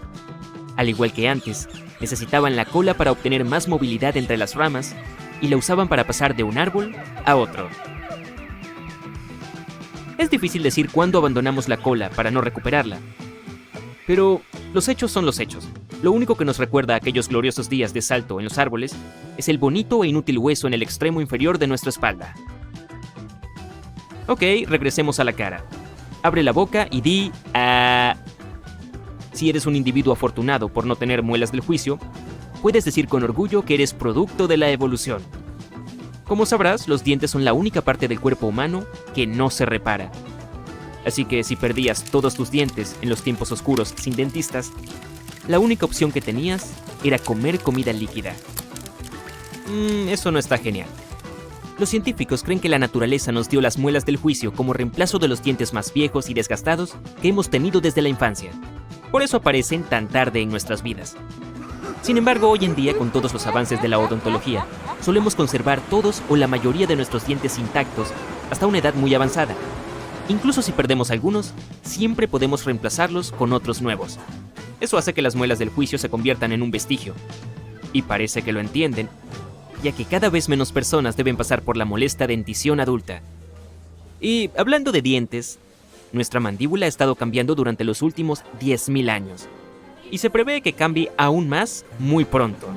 Al igual que antes, necesitaban la cola para obtener más movilidad entre las ramas y la usaban para pasar de un árbol a otro. Es difícil decir cuándo abandonamos la cola para no recuperarla. Pero los hechos son los hechos. Lo único que nos recuerda aquellos gloriosos días de salto en los árboles es el bonito e inútil hueso en el extremo inferior de nuestra espalda. Ok, regresemos a la cara. Abre la boca y di "ah". Si eres un individuo afortunado por no tener muelas del juicio, puedes decir con orgullo que eres producto de la evolución. Como sabrás, los dientes son la única parte del cuerpo humano que no se repara. Así que si perdías todos tus dientes en los tiempos oscuros sin dentistas, la única opción que tenías era comer comida líquida. Eso no está genial. Los científicos creen que la naturaleza nos dio las muelas del juicio como reemplazo de los dientes más viejos y desgastados que hemos tenido desde la infancia. Por eso aparecen tan tarde en nuestras vidas. Sin embargo, hoy en día, con todos los avances de la odontología, solemos conservar todos o la mayoría de nuestros dientes intactos hasta una edad muy avanzada. Incluso si perdemos algunos, siempre podemos reemplazarlos con otros nuevos. Eso hace que las muelas del juicio se conviertan en un vestigio. Y parece que lo entienden, ya que cada vez menos personas deben pasar por la molesta dentición adulta. Y hablando de dientes, nuestra mandíbula ha estado cambiando durante los últimos 10.000 años. Y se prevé que cambie aún más muy pronto.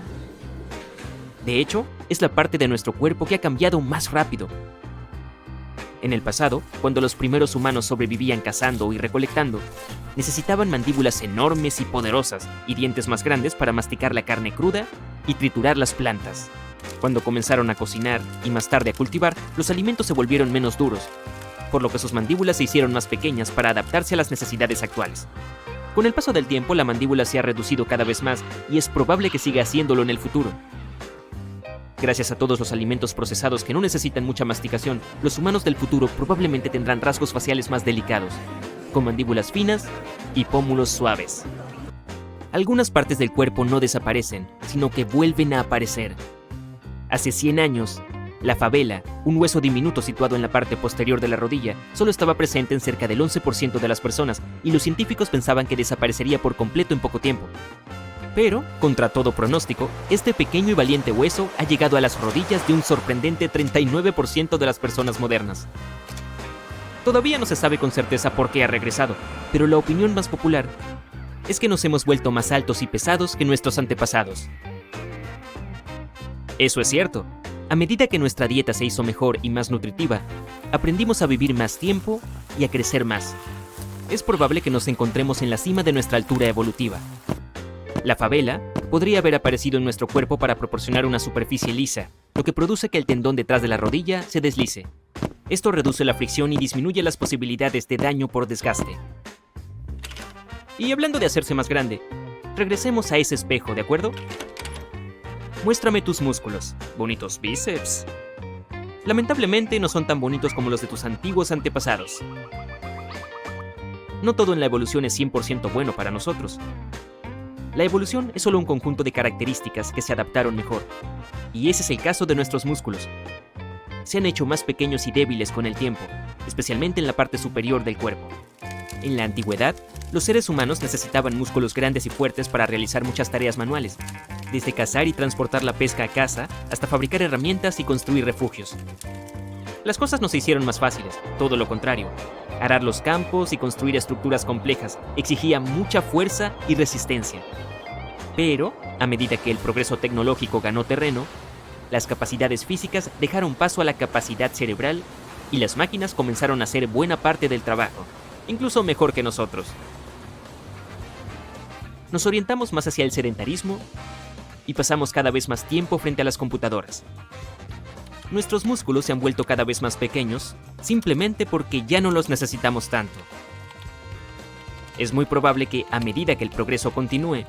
De hecho, es la parte de nuestro cuerpo que ha cambiado más rápido. En el pasado, cuando los primeros humanos sobrevivían cazando y recolectando, necesitaban mandíbulas enormes y poderosas y dientes más grandes para masticar la carne cruda y triturar las plantas. Cuando comenzaron a cocinar y más tarde a cultivar, los alimentos se volvieron menos duros, por lo que sus mandíbulas se hicieron más pequeñas para adaptarse a las necesidades actuales. Con el paso del tiempo, la mandíbula se ha reducido cada vez más y es probable que siga haciéndolo en el futuro. Gracias a todos los alimentos procesados que no necesitan mucha masticación, los humanos del futuro probablemente tendrán rasgos faciales más delicados, con mandíbulas finas y pómulos suaves. Algunas partes del cuerpo no desaparecen, sino que vuelven a aparecer. Hace 100 años, la fabela, un hueso diminuto situado en la parte posterior de la rodilla, solo estaba presente en cerca del 11% de las personas y los científicos pensaban que desaparecería por completo en poco tiempo. Pero, contra todo pronóstico, este pequeño y valiente hueso ha llegado a las rodillas de un sorprendente 39% de las personas modernas. Todavía no se sabe con certeza por qué ha regresado, pero la opinión más popular es que nos hemos vuelto más altos y pesados que nuestros antepasados. Eso es cierto. A medida que nuestra dieta se hizo mejor y más nutritiva, aprendimos a vivir más tiempo y a crecer más. Es probable que nos encontremos en la cima de nuestra altura evolutiva. La fabela podría haber aparecido en nuestro cuerpo para proporcionar una superficie lisa, lo que produce que el tendón detrás de la rodilla se deslice. Esto reduce la fricción y disminuye las posibilidades de daño por desgaste. Y hablando de hacerse más grande, regresemos a ese espejo, ¿de acuerdo? Muéstrame tus músculos, bonitos bíceps. Lamentablemente no son tan bonitos como los de tus antiguos antepasados. No todo en la evolución es 100% bueno para nosotros. La evolución es solo un conjunto de características que se adaptaron mejor. Y ese es el caso de nuestros músculos. Se han hecho más pequeños y débiles con el tiempo, especialmente en la parte superior del cuerpo. En la antigüedad, los seres humanos necesitaban músculos grandes y fuertes para realizar muchas tareas manuales, desde cazar y transportar la pesca a casa hasta fabricar herramientas y construir refugios. Las cosas no se hicieron más fáciles, todo lo contrario. Arar los campos y construir estructuras complejas exigía mucha fuerza y resistencia. Pero, a medida que el progreso tecnológico ganó terreno, las capacidades físicas dejaron paso a la capacidad cerebral y las máquinas comenzaron a hacer buena parte del trabajo, incluso mejor que nosotros. Nos orientamos más hacia el sedentarismo y pasamos cada vez más tiempo frente a las computadoras. Nuestros músculos se han vuelto cada vez más pequeños, simplemente porque ya no los necesitamos tanto. Es muy probable que, a medida que el progreso continúe,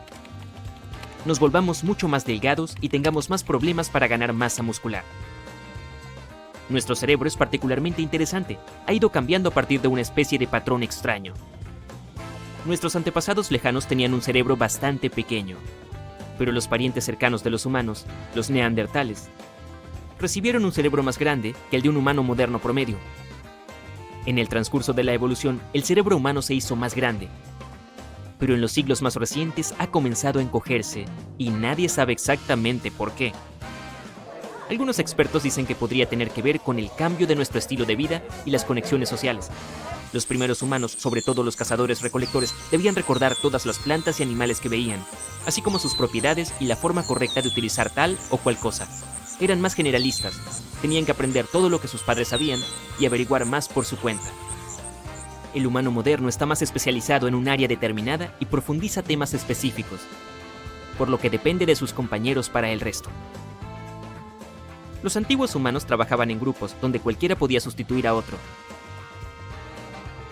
nos volvamos mucho más delgados y tengamos más problemas para ganar masa muscular. Nuestro cerebro es particularmente interesante. Ha ido cambiando a partir de una especie de patrón extraño. Nuestros antepasados lejanos tenían un cerebro bastante pequeño, pero los parientes cercanos de los humanos, los neandertales, recibieron un cerebro más grande que el de un humano moderno promedio. En el transcurso de la evolución, el cerebro humano se hizo más grande, pero en los siglos más recientes ha comenzado a encogerse y nadie sabe exactamente por qué. Algunos expertos dicen que podría tener que ver con el cambio de nuestro estilo de vida y las conexiones sociales. Los primeros humanos, sobre todo los cazadores-recolectores, debían recordar todas las plantas y animales que veían, así como sus propiedades y la forma correcta de utilizar tal o cual cosa. Eran más generalistas, tenían que aprender todo lo que sus padres sabían y averiguar más por su cuenta. El humano moderno está más especializado en un área determinada y profundiza temas específicos, por lo que depende de sus compañeros para el resto. Los antiguos humanos trabajaban en grupos donde cualquiera podía sustituir a otro.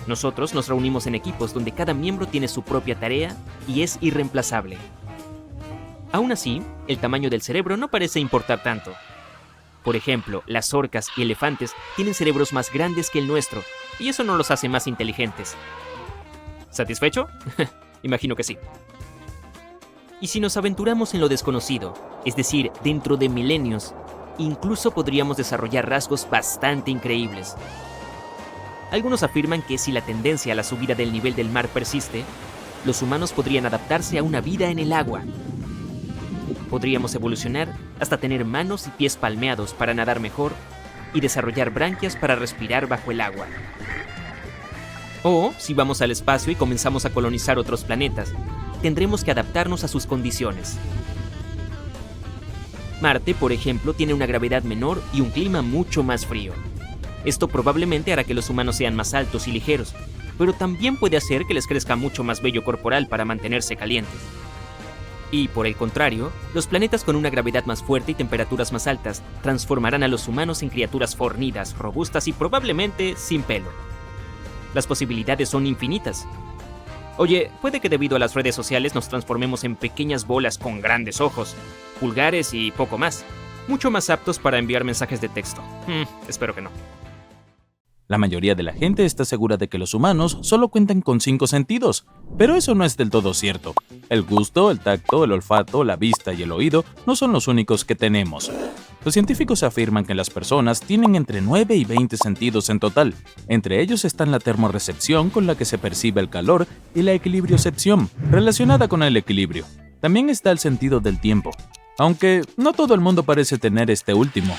Nosotros nos reunimos en equipos donde cada miembro tiene su propia tarea y es irreemplazable. Aún así, el tamaño del cerebro no parece importar tanto. Por ejemplo, las orcas y elefantes tienen cerebros más grandes que el nuestro, y eso no los hace más inteligentes. ¿Satisfecho? Imagino que sí. Y si nos aventuramos en lo desconocido, es decir, dentro de milenios, incluso podríamos desarrollar rasgos bastante increíbles. Algunos afirman que si la tendencia a la subida del nivel del mar persiste, los humanos podrían adaptarse a una vida en el agua. Podríamos evolucionar hasta tener manos y pies palmeados para nadar mejor y desarrollar branquias para respirar bajo el agua. O, si vamos al espacio y comenzamos a colonizar otros planetas, tendremos que adaptarnos a sus condiciones. Marte, por ejemplo, tiene una gravedad menor y un clima mucho más frío. Esto probablemente hará que los humanos sean más altos y ligeros, pero también puede hacer que les crezca mucho más vello corporal para mantenerse calientes. Y, por el contrario, los planetas con una gravedad más fuerte y temperaturas más altas transformarán a los humanos en criaturas fornidas, robustas y probablemente sin pelo. Las posibilidades son infinitas. Oye, puede que debido a las redes sociales nos transformemos en pequeñas bolas con grandes ojos, pulgares y poco más. Mucho más aptos para enviar mensajes de texto. Espero que no. La mayoría de la gente está segura de que los humanos solo cuentan con 5 sentidos, pero eso no es del todo cierto. El gusto, el tacto, el olfato, la vista y el oído no son los únicos que tenemos. Los científicos afirman que las personas tienen entre 9 y 20 sentidos en total. Entre ellos están la termorrecepción, con la que se percibe el calor, y la equilibriocepción, relacionada con el equilibrio. También está el sentido del tiempo, aunque no todo el mundo parece tener este último.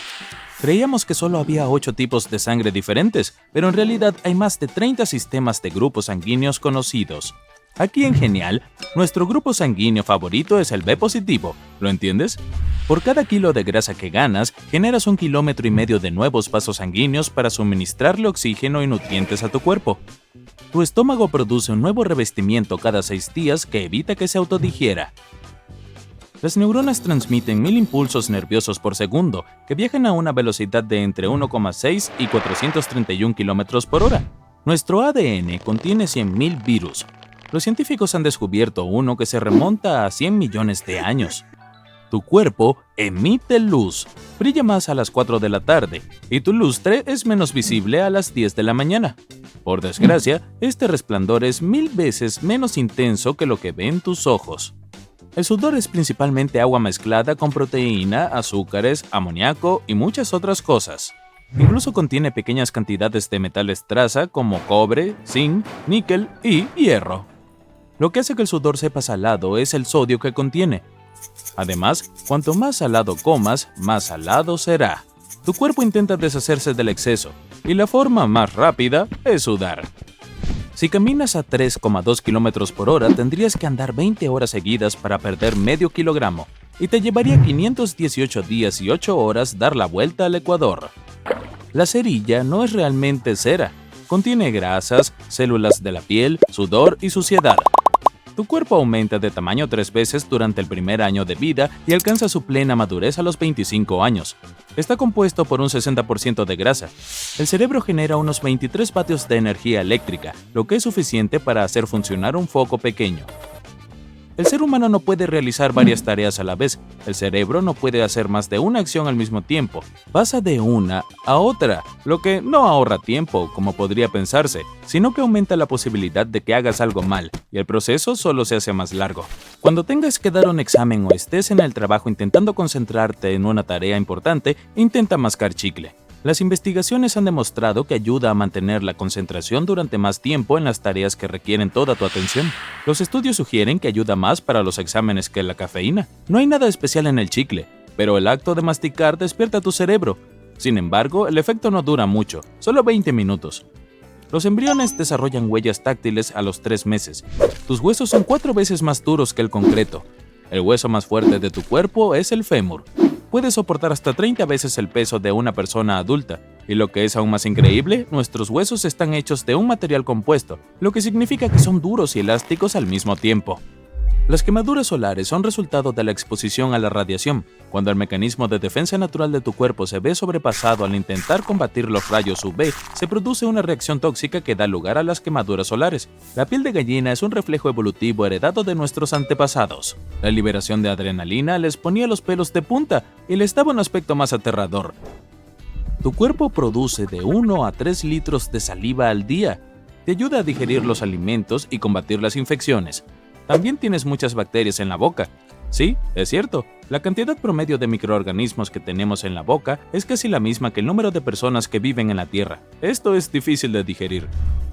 Creíamos que solo había 8 tipos de sangre diferentes, pero en realidad hay más de 30 sistemas de grupos sanguíneos conocidos. Aquí en Genial, nuestro grupo sanguíneo favorito es el B positivo, ¿lo entiendes? Por cada kilo de grasa que ganas, generas 1,5 kilómetros de nuevos vasos sanguíneos para suministrarle oxígeno y nutrientes a tu cuerpo. Tu estómago produce un nuevo revestimiento cada 6 días que evita que se autodigiera. Las neuronas transmiten 1000 impulsos nerviosos por segundo, que viajan a una velocidad de entre 1,6 y 431 km por hora. Nuestro ADN contiene 100.000 virus. Los científicos han descubierto uno que se remonta a 100 millones de años. Tu cuerpo emite luz, brilla más a las 4 de la tarde, y tu lustre es menos visible a las 10 de la mañana. Por desgracia, este resplandor es 1000 veces menos intenso que lo que ven tus ojos. El sudor es principalmente agua mezclada con proteína, azúcares, amoníaco y muchas otras cosas. Incluso contiene pequeñas cantidades de metales traza como cobre, zinc, níquel y hierro. Lo que hace que el sudor sepa salado es el sodio que contiene. Además, cuanto más salado comas, más salado será. Tu cuerpo intenta deshacerse del exceso, y la forma más rápida es sudar. Si caminas a 3,2 km por hora, tendrías que andar 20 horas seguidas para perder medio kilogramo, y te llevaría 518 días y 8 horas dar la vuelta al Ecuador. La cerilla no es realmente cera, contiene grasas, células de la piel, sudor y suciedad. Tu cuerpo aumenta de tamaño 3 veces durante el primer año de vida y alcanza su plena madurez a los 25 años. está compuesto por un 60% de grasa. El cerebro genera unos 23 vatios de energía eléctrica, lo que es suficiente para hacer funcionar un foco pequeño. El ser humano no puede realizar varias tareas a la vez. El cerebro no puede hacer más de una acción al mismo tiempo. Pasa de una a otra, lo que no ahorra tiempo, como podría pensarse, sino que aumenta la posibilidad de que hagas algo mal, y el proceso solo se hace más largo. Cuando tengas que dar un examen o estés en el trabajo intentando concentrarte en una tarea importante, intenta mascar chicle. Las investigaciones han demostrado que ayuda a mantener la concentración durante más tiempo en las tareas que requieren toda tu atención. Los estudios sugieren que ayuda más para los exámenes que la cafeína. No hay nada especial en el chicle, pero el acto de masticar despierta tu cerebro. Sin embargo, el efecto no dura mucho, solo 20 minutos. Los embriones desarrollan huellas táctiles a los 3 meses. Tus huesos son 4 veces más duros que el concreto. El hueso más fuerte de tu cuerpo es el fémur. Puede soportar hasta 30 veces el peso de una persona adulta. Y lo que es aún más increíble, nuestros huesos están hechos de un material compuesto, lo que significa que son duros y elásticos al mismo tiempo. Las quemaduras solares son resultado de la exposición a la radiación. Cuando el mecanismo de defensa natural de tu cuerpo se ve sobrepasado al intentar combatir los rayos UV, se produce una reacción tóxica que da lugar a las quemaduras solares. La piel de gallina es un reflejo evolutivo heredado de nuestros antepasados. La liberación de adrenalina les ponía los pelos de punta y les daba un aspecto más aterrador. Tu cuerpo produce de 1 a 3 litros de saliva al día. Te ayuda a digerir los alimentos y combatir las infecciones. También tienes muchas bacterias en la boca. Sí, es cierto, la cantidad promedio de microorganismos que tenemos en la boca es casi la misma que el número de personas que viven en la Tierra. Esto es difícil de digerir.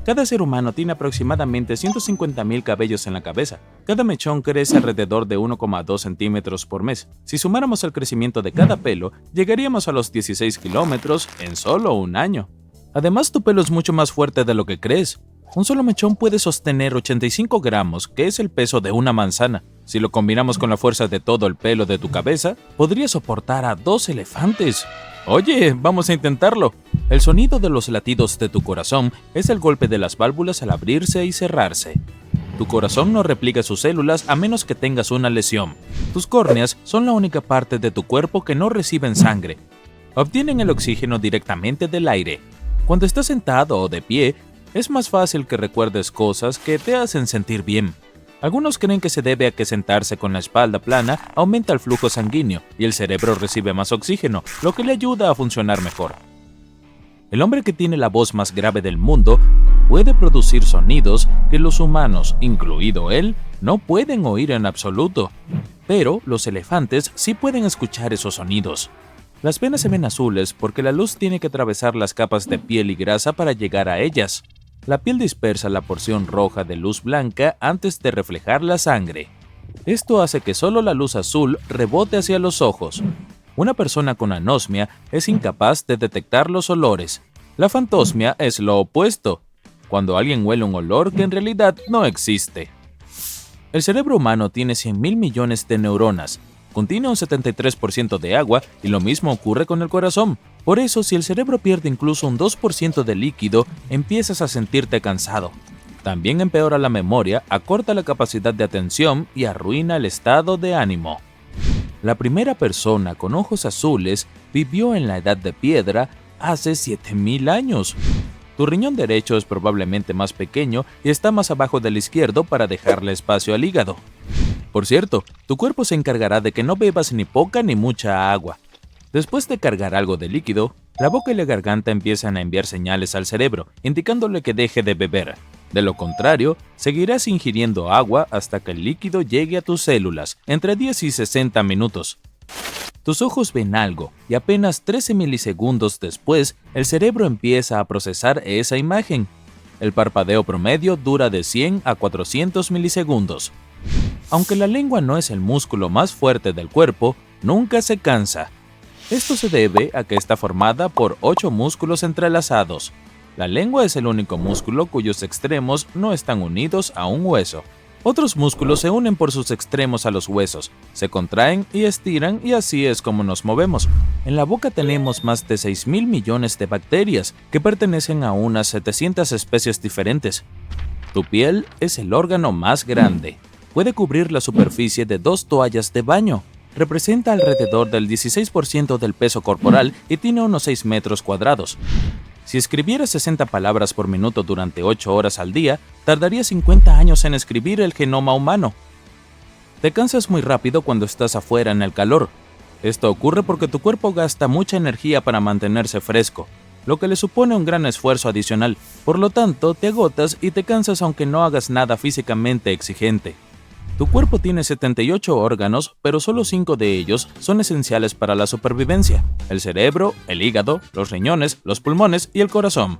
Cada ser humano tiene aproximadamente 150.000 cabellos en la cabeza. Cada mechón crece alrededor de 1,2 centímetros por mes. Si sumáramos el crecimiento de cada pelo, llegaríamos a los 16 kilómetros en solo un año. Además, tu pelo es mucho más fuerte de lo que crees. Un solo mechón puede sostener 85 gramos, que es el peso de una manzana. Si lo combinamos con la fuerza de todo el pelo de tu cabeza, podría soportar a 2 elefantes. Oye, vamos a intentarlo. El sonido de los latidos de tu corazón es el golpe de las válvulas al abrirse y cerrarse. Tu corazón no replica sus células a menos que tengas una lesión. Tus córneas son la única parte de tu cuerpo que no reciben sangre. Obtienen el oxígeno directamente del aire. Cuando estás sentado o de pie, es más fácil que recuerdes cosas que te hacen sentir bien. Algunos creen que se debe a que sentarse con la espalda plana aumenta el flujo sanguíneo y el cerebro recibe más oxígeno, lo que le ayuda a funcionar mejor. El hombre que tiene la voz más grave del mundo puede producir sonidos que los humanos, incluido él, no pueden oír en absoluto. Pero los elefantes sí pueden escuchar esos sonidos. Las venas se ven azules porque la luz tiene que atravesar las capas de piel y grasa para llegar a ellas. La piel dispersa la porción roja de luz blanca antes de reflejar la sangre. Esto hace que solo la luz azul rebote hacia los ojos. Una persona con anosmia es incapaz de detectar los olores. La fantosmia es lo opuesto, cuando alguien huele un olor que en realidad no existe. El cerebro humano tiene 100.000 millones de neuronas. Contiene un 73% de agua y lo mismo ocurre con el corazón. Por eso, si el cerebro pierde incluso un 2% de líquido, empiezas a sentirte cansado. También empeora la memoria, acorta la capacidad de atención y arruina el estado de ánimo. La primera persona con ojos azules vivió en la Edad de Piedra hace 7.000 años. Tu riñón derecho es probablemente más pequeño y está más abajo del izquierdo para dejarle espacio al hígado. Por cierto, tu cuerpo se encargará de que no bebas ni poca ni mucha agua. Después de cargar algo de líquido, la boca y la garganta empiezan a enviar señales al cerebro, indicándole que deje de beber. De lo contrario, seguirás ingiriendo agua hasta que el líquido llegue a tus células, entre 10 y 60 minutos. Tus ojos ven algo, y apenas 13 milisegundos después, el cerebro empieza a procesar esa imagen. El parpadeo promedio dura de 100 a 400 milisegundos. Aunque la lengua no es el músculo más fuerte del cuerpo, nunca se cansa. Esto se debe a que está formada por 8 músculos entrelazados. La lengua es el único músculo cuyos extremos no están unidos a un hueso. Otros músculos se unen por sus extremos a los huesos, se contraen y estiran y así es como nos movemos. En la boca tenemos más de 6.000 millones de bacterias que pertenecen a unas 700 especies diferentes. Tu piel es el órgano más grande. Puede cubrir la superficie de 2 toallas de baño. representa alrededor del 16% del peso corporal y tiene unos 6 metros cuadrados. Si escribieras 60 palabras por minuto durante 8 horas al día, tardaría 50 años en escribir el genoma humano. Te cansas muy rápido cuando estás afuera en el calor. Esto ocurre porque tu cuerpo gasta mucha energía para mantenerse fresco, lo que le supone un gran esfuerzo adicional. Por lo tanto, te agotas y te cansas aunque no hagas nada físicamente exigente. Tu cuerpo tiene 78 órganos, pero solo 5 de ellos son esenciales para la supervivencia: el cerebro, el hígado, los riñones, los pulmones y el corazón.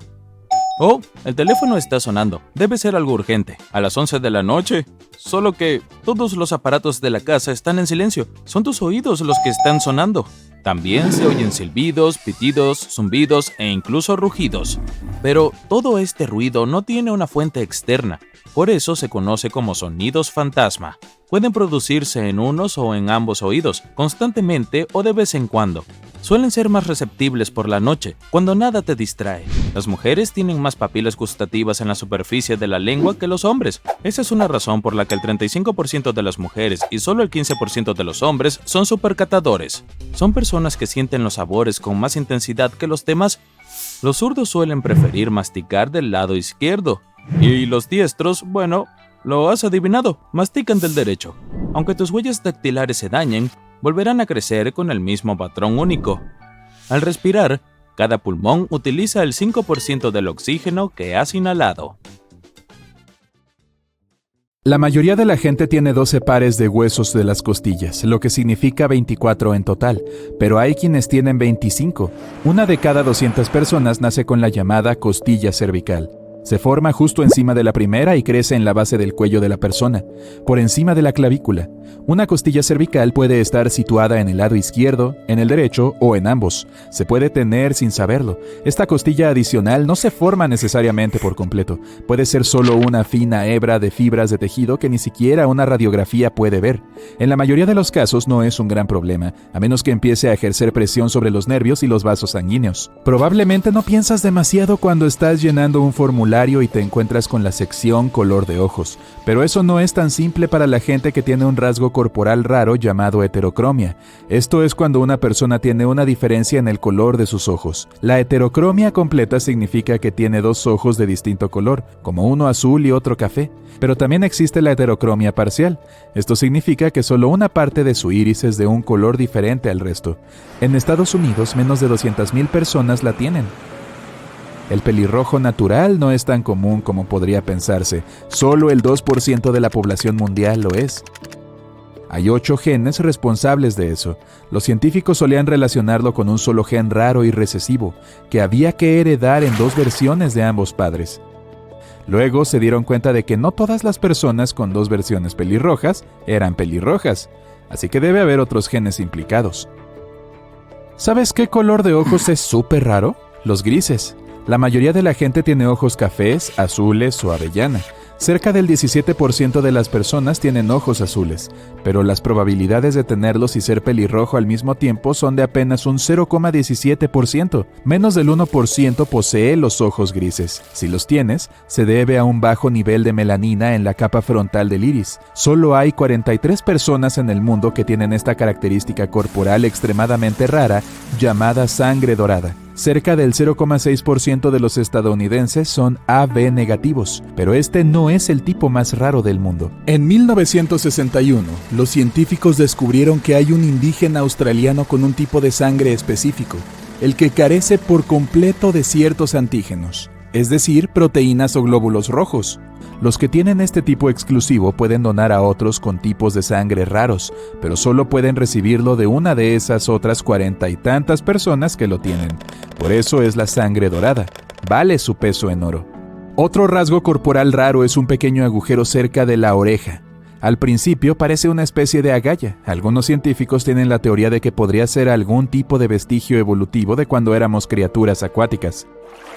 Oh, el teléfono está sonando. Debe ser algo urgente. A las 11 de la noche. Solo que todos los aparatos de la casa están en silencio. Son tus oídos los que están sonando. También se oyen silbidos, pitidos, zumbidos e incluso rugidos. Pero todo este ruido no tiene una fuente externa. Por eso se conoce como sonidos fantasma. Pueden producirse en unos o en ambos oídos, constantemente o de vez en cuando. Suelen ser más receptibles por la noche, cuando nada te distrae. Las mujeres tienen más papilas gustativas en la superficie de la lengua que los hombres. Esa es una razón por la que el 35% de las mujeres y solo el 15% de los hombres son supercatadores. Son personas que sienten los sabores con más intensidad que los demás. Los zurdos suelen preferir masticar del lado izquierdo. Y los diestros, bueno, lo has adivinado, mastican del derecho. Aunque tus huellas dactilares se dañen, volverán a crecer con el mismo patrón único. Al respirar, cada pulmón utiliza el 5% del oxígeno que has inhalado. La mayoría de la gente tiene 12 pares de huesos de las costillas, lo que significa 24 en total, pero hay quienes tienen 25. Una de cada 200 personas nace con la llamada costilla cervical. Se forma justo encima de la primera y crece en la base del cuello de la persona, por encima de la clavícula. Una costilla cervical puede estar situada en el lado izquierdo, en el derecho o en ambos. Se puede tener sin saberlo. Esta costilla adicional no se forma necesariamente por completo. Puede ser solo una fina hebra de fibras de tejido que ni siquiera una radiografía puede ver. En la mayoría de los casos no es un gran problema, a menos que empiece a ejercer presión sobre los nervios y los vasos sanguíneos. Probablemente no piensas demasiado cuando estás llenando un formulario y te encuentras con la sección color de ojos, pero eso no es tan simple para la gente que tiene un rasgo corporal raro llamado heterocromia. Esto es cuando una persona tiene una diferencia en el color de sus ojos. La heterocromia completa significa que tiene dos ojos de distinto color, como uno azul y otro café, pero también existe la heterocromia parcial. Esto significa que solo una parte de su iris es de un color diferente al resto. En Estados Unidos, menos de 200,000 personas la tienen. El pelirrojo natural no es tan común como podría pensarse. Solo el 2% de la población mundial lo es. Hay 8 genes responsables de eso. Los científicos solían relacionarlo con un solo gen raro y recesivo, que había que heredar en 2 versiones de ambos padres. Luego se dieron cuenta de que no todas las personas con 2 versiones pelirrojas eran pelirrojas, así que debe haber otros genes implicados. ¿Sabes qué color de ojos es súper raro? Los grises. La mayoría de la gente tiene ojos cafés, azules o avellana. Cerca del 17% de las personas tienen ojos azules, pero las probabilidades de tenerlos y ser pelirrojo al mismo tiempo son de apenas un 0,17%. Menos del 1% posee los ojos grises. Si los tienes, se debe a un bajo nivel de melanina en la capa frontal del iris. Solo hay 43 personas en el mundo que tienen esta característica corporal extremadamente rara llamada sangre dorada. Cerca del 0,6% de los estadounidenses son AB negativos, pero este no es el tipo más raro del mundo. En 1961, los científicos descubrieron que hay un indígena australiano con un tipo de sangre específico, el que carece por completo de ciertos antígenos, es decir, proteínas o glóbulos rojos. Los que tienen este tipo exclusivo pueden donar a otros con tipos de sangre raros, pero solo pueden recibirlo de una de esas otras 40 y tantas personas que lo tienen. Por eso es la sangre dorada. Vale su peso en oro. Otro rasgo corporal raro es un pequeño agujero cerca de la oreja. Al principio parece una especie de agalla. Algunos científicos tienen la teoría de que podría ser algún tipo de vestigio evolutivo de cuando éramos criaturas acuáticas.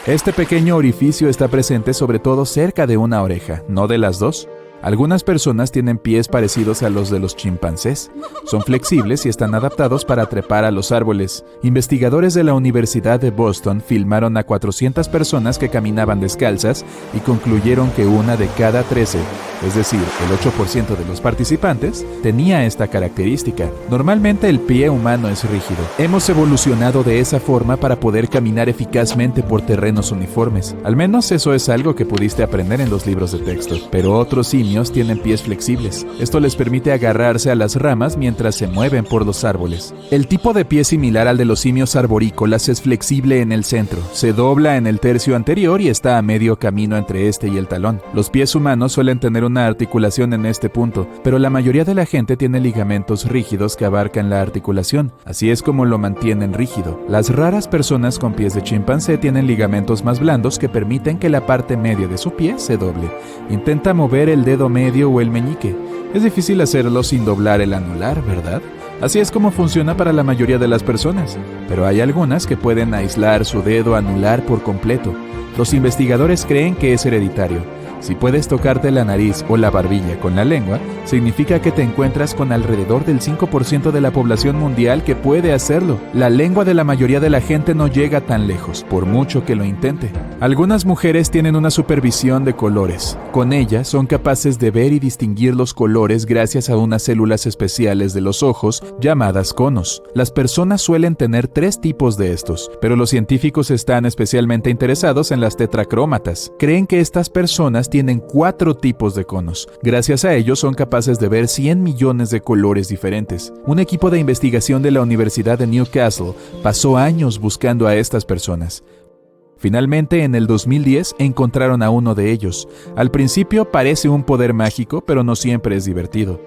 Este pequeño orificio está presente sobre todo cerca de una oreja, no de las dos. Algunas personas tienen pies parecidos a los de los chimpancés. Son flexibles y están adaptados para trepar a los árboles. Investigadores de la Universidad de Boston filmaron a 400 personas que caminaban descalzas y concluyeron que una de cada 13, es decir, el 8% de los participantes, tenía esta característica. Normalmente el pie humano es rígido. Hemos evolucionado de esa forma para poder caminar eficazmente por terrenos uniformes. Al menos eso es algo que pudiste aprender en los libros de texto. Pero otros simios tienen pies flexibles. Esto les permite agarrarse a las ramas mientras se mueven por los árboles. El tipo de pie similar al de los simios arborícolas es flexible en el centro, se dobla en el tercio anterior y está a medio camino entre este y el talón. Los pies humanos suelen tener una articulación en este punto, pero la mayoría de la gente tiene ligamentos rígidos que abarcan la articulación. Así es como lo mantienen rígido. Las raras personas con pies de chimpancé tienen ligamentos más blandos que permiten que la parte media de su pie se doble. Intenta mover el dedo medio o el meñique. Es difícil hacerlo sin doblar el anular, ¿verdad? Así es como funciona para la mayoría de las personas, pero hay algunas que pueden aislar su dedo anular por completo. Los investigadores creen que es hereditario. Si puedes tocarte la nariz o la barbilla con la lengua, significa que te encuentras con alrededor del 5% de la población mundial que puede hacerlo. La lengua de la mayoría de la gente no llega tan lejos, por mucho que lo intente. Algunas mujeres tienen una supervisión de colores. Con ella son capaces de ver y distinguir los colores gracias a unas células especiales de los ojos llamadas conos. Las personas suelen tener 3 tipos de estos, pero los científicos están especialmente interesados en las tetracrómatas. Creen que estas personas tienen 4 tipos de conos. Gracias a ellos son capaces de ver 100 millones de colores diferentes. Un equipo de investigación de la Universidad de Newcastle pasó años buscando a estas personas. Finalmente, en el 2010, encontraron a uno de ellos. Al principio parece un poder mágico, pero no siempre es divertido.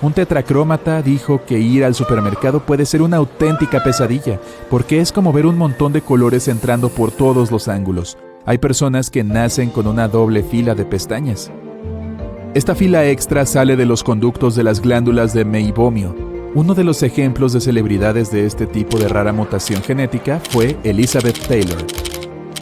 Un tetracrómata dijo que ir al supermercado puede ser una auténtica pesadilla, porque es como ver un montón de colores entrando por todos los ángulos. Hay personas que nacen con una doble fila de pestañas. Esta fila extra sale de los conductos de las glándulas de meibomio. Uno de los ejemplos de celebridades de este tipo de rara mutación genética fue Elizabeth Taylor.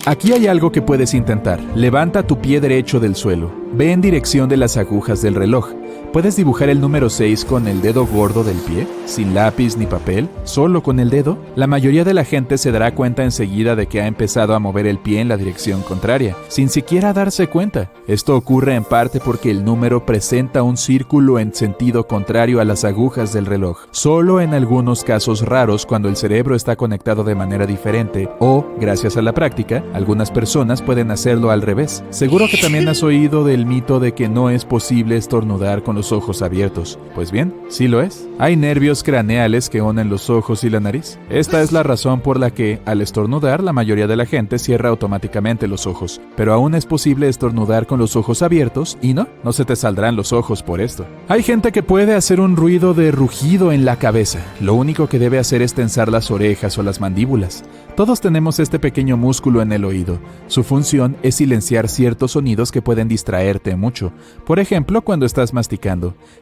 Aquí hay algo que puedes intentar. Levanta tu pie derecho del suelo. Ve en dirección de las agujas del reloj. ¿Puedes dibujar el número 6 con el dedo gordo del pie? ¿Sin lápiz ni papel? ¿Solo con el dedo? La mayoría de la gente se dará cuenta enseguida de que ha empezado a mover el pie en la dirección contraria, sin siquiera darse cuenta. Esto ocurre en parte porque el número presenta un círculo en sentido contrario a las agujas del reloj. Solo en algunos casos raros, cuando el cerebro está conectado de manera diferente o, gracias a la práctica, algunas personas pueden hacerlo al revés. Seguro que también has oído del mito de que no es posible estornudar con los ojos abiertos. Pues bien, sí lo es. Hay nervios craneales que unen los ojos y la nariz. Esta es la razón por la que, al estornudar, la mayoría de la gente cierra automáticamente los ojos. Pero aún es posible estornudar con los ojos abiertos y no se te saldrán los ojos por esto. Hay gente que puede hacer un ruido de rugido en la cabeza. Lo único que debe hacer es tensar las orejas o las mandíbulas. Todos tenemos este pequeño músculo en el oído. Su función es silenciar ciertos sonidos que pueden distraerte mucho. Por ejemplo, cuando estás masticando.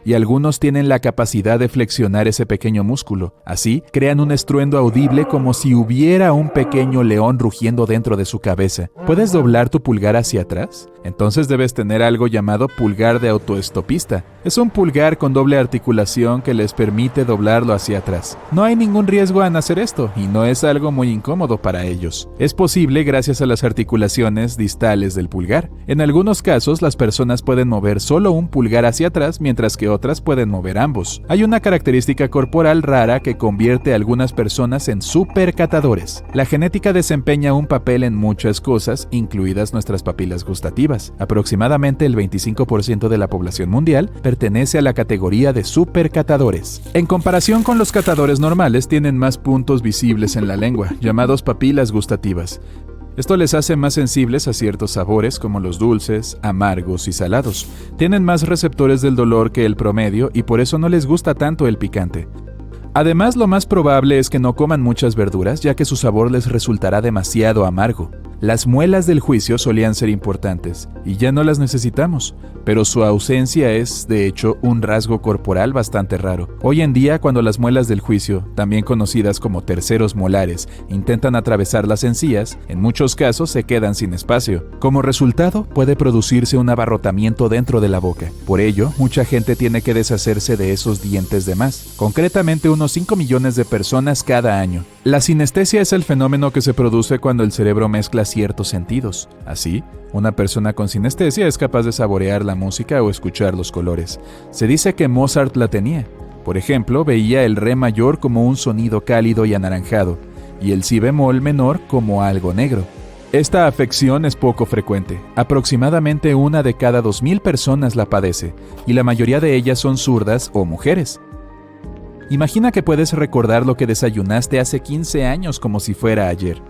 Y algunos tienen la capacidad de flexionar ese pequeño músculo. Así, crean un estruendo audible como si hubiera un pequeño león rugiendo dentro de su cabeza. ¿Puedes doblar tu pulgar hacia atrás? Entonces debes tener algo llamado pulgar de autoestopista. Es un pulgar con doble articulación que les permite doblarlo hacia atrás. No hay ningún riesgo en hacer esto y no es algo muy incómodo para ellos. Es posible gracias a las articulaciones distales del pulgar. En algunos casos, las personas pueden mover solo un pulgar hacia atrás, mientras que otras pueden mover ambos. Hay una característica corporal rara que convierte a algunas personas en supercatadores. La genética desempeña un papel en muchas cosas, incluidas nuestras papilas gustativas. Aproximadamente el 25% de la población mundial pertenece a la categoría de supercatadores. En comparación con los catadores normales, tienen más puntos visibles en la lengua, llamados papilas gustativas. Esto les hace más sensibles a ciertos sabores como los dulces, amargos y salados. Tienen más receptores del dolor que el promedio y por eso no les gusta tanto el picante. Además, lo más probable es que no coman muchas verduras, ya que su sabor les resultará demasiado amargo. Las muelas del juicio solían ser importantes, y ya no las necesitamos, pero su ausencia es, de hecho, un rasgo corporal bastante raro. Hoy en día, cuando las muelas del juicio, también conocidas como terceros molares, intentan atravesar las encías, en muchos casos se quedan sin espacio. Como resultado, puede producirse un abarrotamiento dentro de la boca. Por ello, mucha gente tiene que deshacerse de esos dientes de más, concretamente unos 5 millones de personas cada año. La sinestesia es el fenómeno que se produce cuando el cerebro mezcla ciertos sentidos. Así, una persona con sinestesia es capaz de saborear la música o escuchar los colores. Se dice que Mozart la tenía. Por ejemplo, veía el re mayor como un sonido cálido y anaranjado, y el si bemol menor como algo negro. Esta afección es poco frecuente. Aproximadamente 1 de cada 2.000 personas la padece, y la mayoría de ellas son zurdas o mujeres. Imagina que puedes recordar lo que desayunaste hace 15 años como si fuera ayer.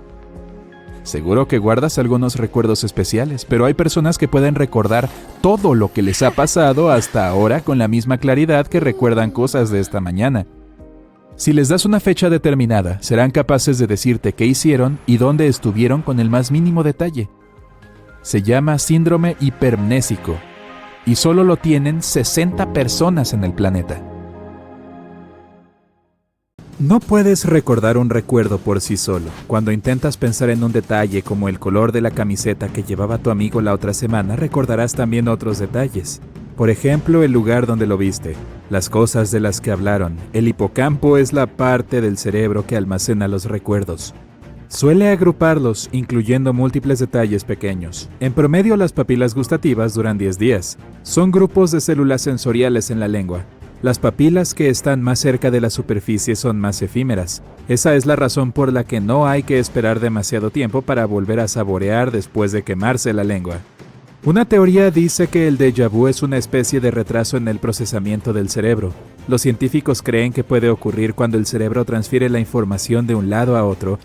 Seguro que guardas algunos recuerdos especiales, pero hay personas que pueden recordar todo lo que les ha pasado hasta ahora con la misma claridad que recuerdan cosas de esta mañana. Si les das una fecha determinada, serán capaces de decirte qué hicieron y dónde estuvieron con el más mínimo detalle. Se llama síndrome hipermnésico, y solo lo tienen 60 personas en el planeta. No puedes recordar un recuerdo por sí solo. Cuando intentas pensar en un detalle como el color de la camiseta que llevaba tu amigo la otra semana, recordarás también otros detalles. Por ejemplo, el lugar donde lo viste, las cosas de las que hablaron. El hipocampo es la parte del cerebro que almacena los recuerdos. Suele agruparlos, incluyendo múltiples detalles pequeños. En promedio, las papilas gustativas duran 10 días. Son grupos de células sensoriales en la lengua. Las papilas que están más cerca de la superficie son más efímeras. Esa es la razón por la que no hay que esperar demasiado tiempo para volver a saborear después de quemarse la lengua. Una teoría dice que el déjà vu es una especie de retraso en el procesamiento del cerebro. Los científicos creen que puede ocurrir cuando el cerebro transfiere la información de un lado a otro,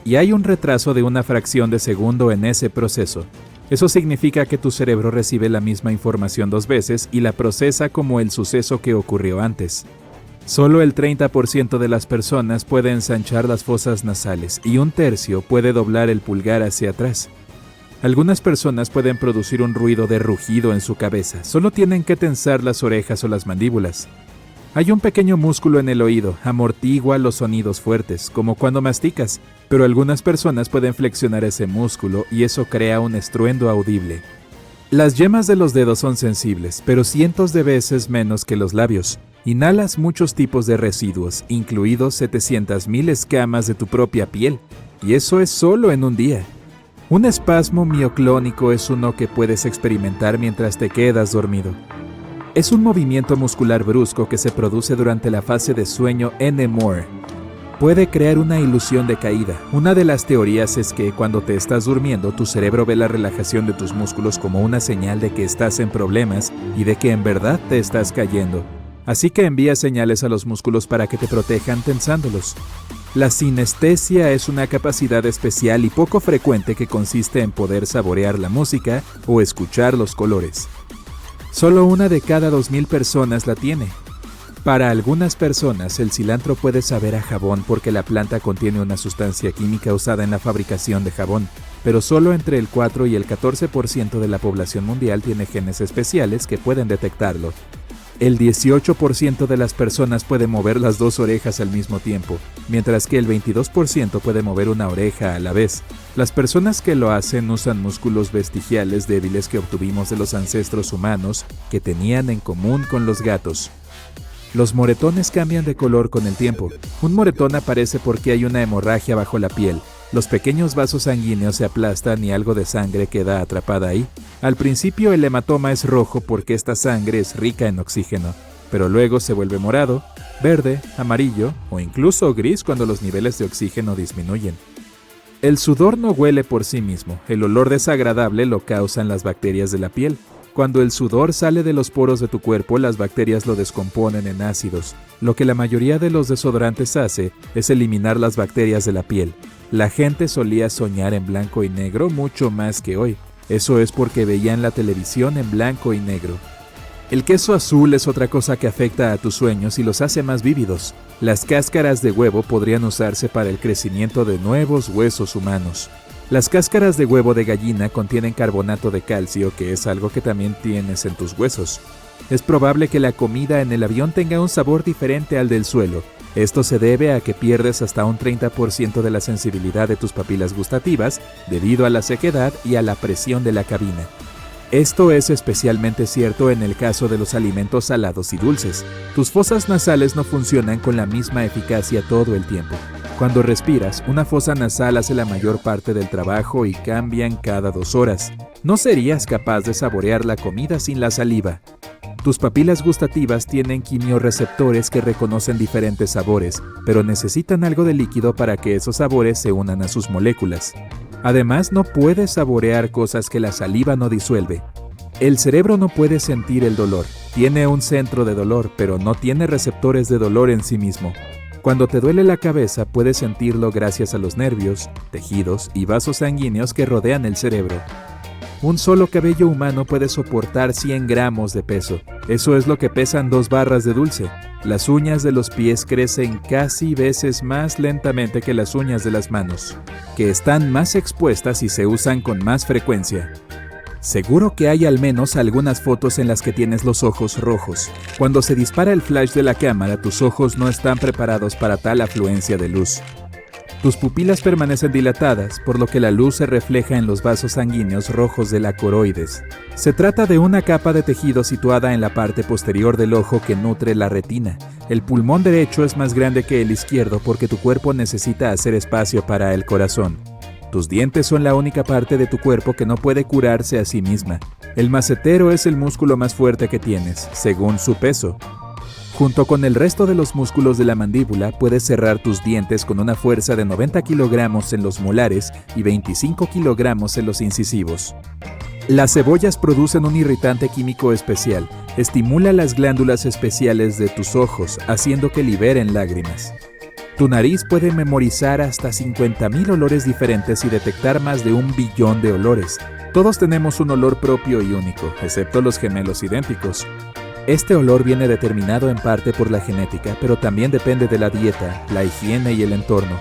y hay un retraso de una fracción de segundo en ese proceso. Eso significa que tu cerebro recibe la misma información 2 veces y la procesa como el suceso que ocurrió antes. Solo el 30% de las personas puede ensanchar las fosas nasales y 1/3 puede doblar el pulgar hacia atrás. Algunas personas pueden producir un ruido de rugido en su cabeza, solo tienen que tensar las orejas o las mandíbulas. Hay un pequeño músculo en el oído, amortigua los sonidos fuertes, como cuando masticas, pero algunas personas pueden flexionar ese músculo y eso crea un estruendo audible. Las yemas de los dedos son sensibles, pero cientos de veces menos que los labios. Inhalas muchos tipos de residuos, incluidos 700.000 escamas de tu propia piel, y eso es solo en un día. Un espasmo mioclónico es uno que puedes experimentar mientras te quedas dormido. Es un movimiento muscular brusco que se produce durante la fase de sueño NMOR. Puede crear una ilusión de caída. Una de las teorías es que cuando te estás durmiendo, tu cerebro ve la relajación de tus músculos como una señal de que estás en problemas y de que en verdad te estás cayendo. Así que envía señales a los músculos para que te protejan tensándolos. La sinestesia es una capacidad especial y poco frecuente que consiste en poder saborear la música o escuchar los colores. Solo 1 de cada 2.000 personas la tiene. Para algunas personas, el cilantro puede saber a jabón porque la planta contiene una sustancia química usada en la fabricación de jabón, pero solo entre el 4 y el 14% de la población mundial tiene genes especiales que pueden detectarlo. El 18% de las personas puede mover las 2 orejas al mismo tiempo, mientras que el 22% puede mover una oreja a la vez. Las personas que lo hacen usan músculos vestigiales débiles que obtuvimos de los ancestros humanos que tenían en común con los gatos. Los moretones cambian de color con el tiempo. Un moretón aparece porque hay una hemorragia bajo la piel. Los pequeños vasos sanguíneos se aplastan y algo de sangre queda atrapada ahí. Al principio el hematoma es rojo porque esta sangre es rica en oxígeno, pero luego se vuelve morado, verde, amarillo o incluso gris cuando los niveles de oxígeno disminuyen. El sudor no huele por sí mismo, el olor desagradable lo causan las bacterias de la piel. Cuando el sudor sale de los poros de tu cuerpo, las bacterias lo descomponen en ácidos. Lo que la mayoría de los desodorantes hace es eliminar las bacterias de la piel. La gente solía soñar en blanco y negro mucho más que hoy. Eso es porque veían la televisión en blanco y negro. El queso azul es otra cosa que afecta a tus sueños y los hace más vívidos. Las cáscaras de huevo podrían usarse para el crecimiento de nuevos huesos humanos. Las cáscaras de huevo de gallina contienen carbonato de calcio, que es algo que también tienes en tus huesos. Es probable que la comida en el avión tenga un sabor diferente al del suelo. Esto se debe a que pierdes hasta un 30% de la sensibilidad de tus papilas gustativas debido a la sequedad y a la presión de la cabina. Esto es especialmente cierto en el caso de los alimentos salados y dulces. Tus fosas nasales no funcionan con la misma eficacia todo el tiempo. Cuando respiras, una fosa nasal hace la mayor parte del trabajo y cambian cada 2 horas. No serías capaz de saborear la comida sin la saliva. Tus papilas gustativas tienen quimiorreceptores que reconocen diferentes sabores, pero necesitan algo de líquido para que esos sabores se unan a sus moléculas. Además, no puedes saborear cosas que la saliva no disuelve. El cerebro no puede sentir el dolor. Tiene un centro de dolor, pero no tiene receptores de dolor en sí mismo. Cuando te duele la cabeza, puedes sentirlo gracias a los nervios, tejidos y vasos sanguíneos que rodean el cerebro. Un solo cabello humano puede soportar 100 gramos de peso. Eso es lo que pesan 2 barras de dulce. Las uñas de los pies crecen casi veces más lentamente que las uñas de las manos, que están más expuestas y se usan con más frecuencia. Seguro que hay al menos algunas fotos en las que tienes los ojos rojos. Cuando se dispara el flash de la cámara, tus ojos no están preparados para tal afluencia de luz. Tus pupilas permanecen dilatadas, por lo que la luz se refleja en los vasos sanguíneos rojos de la coroides. Se trata de una capa de tejido situada en la parte posterior del ojo que nutre la retina. El pulmón derecho es más grande que el izquierdo porque tu cuerpo necesita hacer espacio para el corazón. Tus dientes son la única parte de tu cuerpo que no puede curarse a sí misma. El macetero es el músculo más fuerte que tienes, según su peso. Junto con el resto de los músculos de la mandíbula, puedes cerrar tus dientes con una fuerza de 90 kilogramos en los molares y 25 kilogramos en los incisivos. Las cebollas producen un irritante químico especial. Estimula las glándulas especiales de tus ojos, haciendo que liberen lágrimas. Tu nariz puede memorizar hasta 50,000 olores diferentes y detectar más de 1 billón de olores. Todos tenemos un olor propio y único, excepto los gemelos idénticos. Este olor viene determinado en parte por la genética, pero también depende de la dieta, la higiene y el entorno.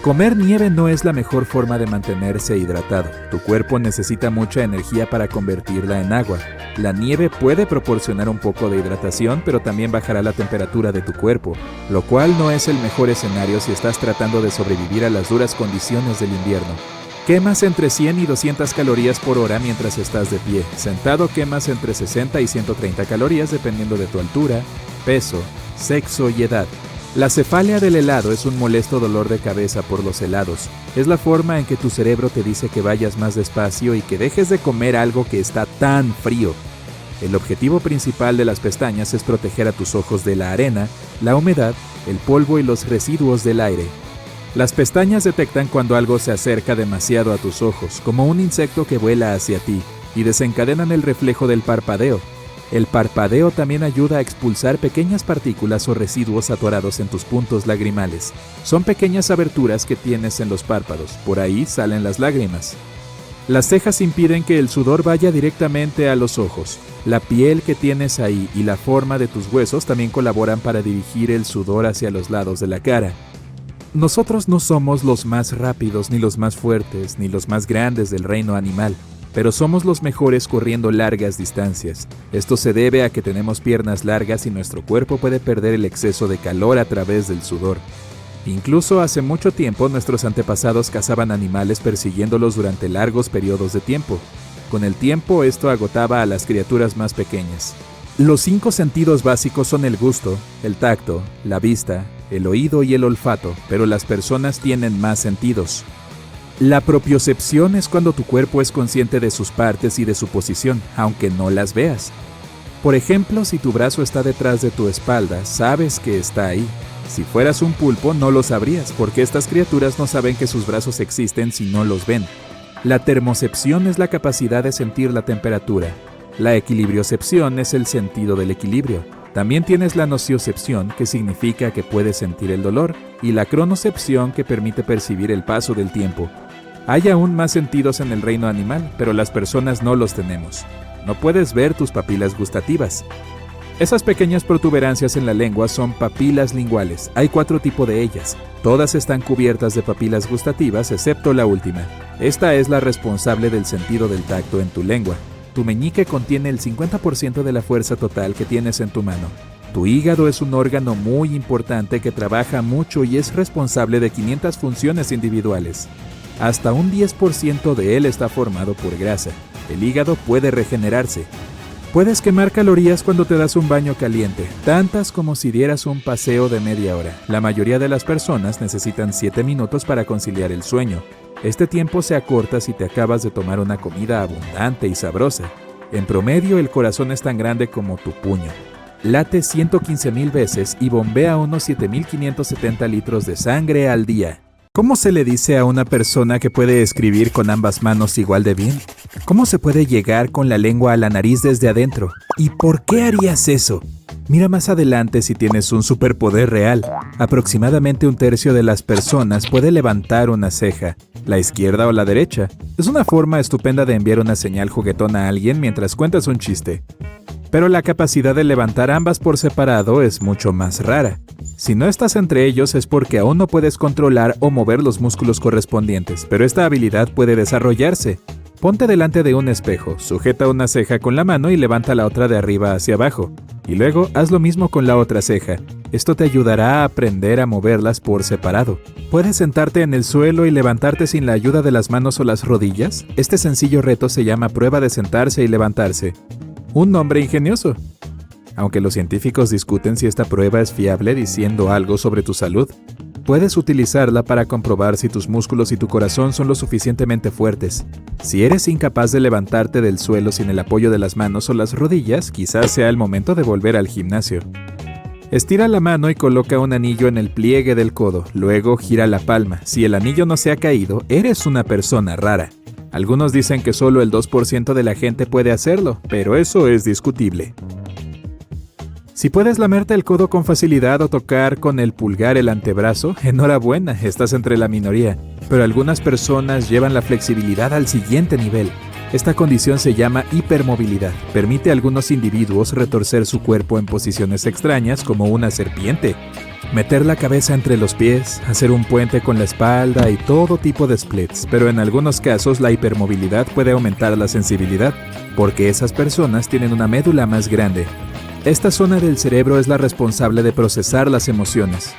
Comer nieve no es la mejor forma de mantenerse hidratado. Tu cuerpo necesita mucha energía para convertirla en agua. La nieve puede proporcionar un poco de hidratación, pero también bajará la temperatura de tu cuerpo, lo cual no es el mejor escenario si estás tratando de sobrevivir a las duras condiciones del invierno. Quemas entre 100 y 200 calorías por hora mientras estás de pie. Sentado quemas entre 60 y 130 calorías dependiendo de tu altura, peso, sexo y edad. La cefalea del helado es un molesto dolor de cabeza por los helados. Es la forma en que tu cerebro te dice que vayas más despacio y que dejes de comer algo que está tan frío. El objetivo principal de las pestañas es proteger a tus ojos de la arena, la humedad, el polvo y los residuos del aire. Las pestañas detectan cuando algo se acerca demasiado a tus ojos, como un insecto que vuela hacia ti, y desencadenan el reflejo del parpadeo. El parpadeo también ayuda a expulsar pequeñas partículas o residuos atorados en tus puntos lagrimales. Son pequeñas aberturas que tienes en los párpados, por ahí salen las lágrimas. Las cejas impiden que el sudor vaya directamente a los ojos. La piel que tienes ahí y la forma de tus huesos también colaboran para dirigir el sudor hacia los lados de la cara. Nosotros no somos los más rápidos, ni los más fuertes, ni los más grandes del reino animal, pero somos los mejores corriendo largas distancias. Esto se debe a que tenemos piernas largas y nuestro cuerpo puede perder el exceso de calor a través del sudor. Incluso hace mucho tiempo nuestros antepasados cazaban animales persiguiéndolos durante largos periodos de tiempo. Con el tiempo esto agotaba a las criaturas más pequeñas. Los 5 sentidos básicos son el gusto, el tacto, la vista, el oído y el olfato, pero las personas tienen más sentidos. La propiocepción es cuando tu cuerpo es consciente de sus partes y de su posición, aunque no las veas. Por ejemplo, si tu brazo está detrás de tu espalda, sabes que está ahí. Si fueras un pulpo, no lo sabrías, porque estas criaturas no saben que sus brazos existen si no los ven. La termocepción es la capacidad de sentir la temperatura. La equilibriocepción es el sentido del equilibrio. También tienes la nociocepción, que significa que puedes sentir el dolor, y la cronocepción, que permite percibir el paso del tiempo. Hay aún más sentidos en el reino animal, pero las personas no los tenemos. No puedes ver tus papilas gustativas. Esas pequeñas protuberancias en la lengua son papilas linguales. Hay 4 tipos de ellas. Todas están cubiertas de papilas gustativas, excepto la última. Esta es la responsable del sentido del tacto en tu lengua. Tu meñique contiene el 50% de la fuerza total que tienes en tu mano. Tu hígado es un órgano muy importante que trabaja mucho y es responsable de 500 funciones individuales. Hasta un 10% de él está formado por grasa. El hígado puede regenerarse. Puedes quemar calorías cuando te das un baño caliente, tantas como si dieras un paseo de media hora. La mayoría de las personas necesitan 7 minutos para conciliar el sueño. Este tiempo se acorta si te acabas de tomar una comida abundante y sabrosa. En promedio, el corazón es tan grande como tu puño. Late 115,000 veces y bombea unos 7,570 litros de sangre al día. ¿Cómo se le dice a una persona que puede escribir con ambas manos igual de bien? ¿Cómo se puede llegar con la lengua a la nariz desde adentro? ¿Y por qué harías eso? Mira más adelante si tienes un superpoder real. Aproximadamente 1/3 de las personas puede levantar una ceja, la izquierda o la derecha. Es una forma estupenda de enviar una señal juguetona a alguien mientras cuentas un chiste. Pero la capacidad de levantar ambas por separado es mucho más rara. Si no estás entre ellos es porque aún no puedes controlar o mover los músculos correspondientes, pero esta habilidad puede desarrollarse. Ponte delante de un espejo, sujeta una ceja con la mano y levanta la otra de arriba hacia abajo. Y luego haz lo mismo con la otra ceja. Esto te ayudará a aprender a moverlas por separado. ¿Puedes sentarte en el suelo y levantarte sin la ayuda de las manos o las rodillas? Este sencillo reto se llama prueba de sentarse y levantarse. Un nombre ingenioso. Aunque los científicos discuten si esta prueba es fiable diciendo algo sobre tu salud, puedes utilizarla para comprobar si tus músculos y tu corazón son lo suficientemente fuertes. Si eres incapaz de levantarte del suelo sin el apoyo de las manos o las rodillas, quizás sea el momento de volver al gimnasio. Estira la mano y coloca un anillo en el pliegue del codo, luego gira la palma. Si el anillo no se ha caído, eres una persona rara. Algunos dicen que solo el 2% de la gente puede hacerlo, pero eso es discutible. Si puedes lamerte el codo con facilidad o tocar con el pulgar el antebrazo, enhorabuena, estás entre la minoría. Pero algunas personas llevan la flexibilidad al siguiente nivel. Esta condición se llama hipermovilidad. Permite a algunos individuos retorcer su cuerpo en posiciones extrañas como una serpiente, meter la cabeza entre los pies, hacer un puente con la espalda y todo tipo de splits, pero en algunos casos la hipermovilidad puede aumentar la sensibilidad, porque esas personas tienen una médula más grande. Esta zona del cerebro es la responsable de procesar las emociones.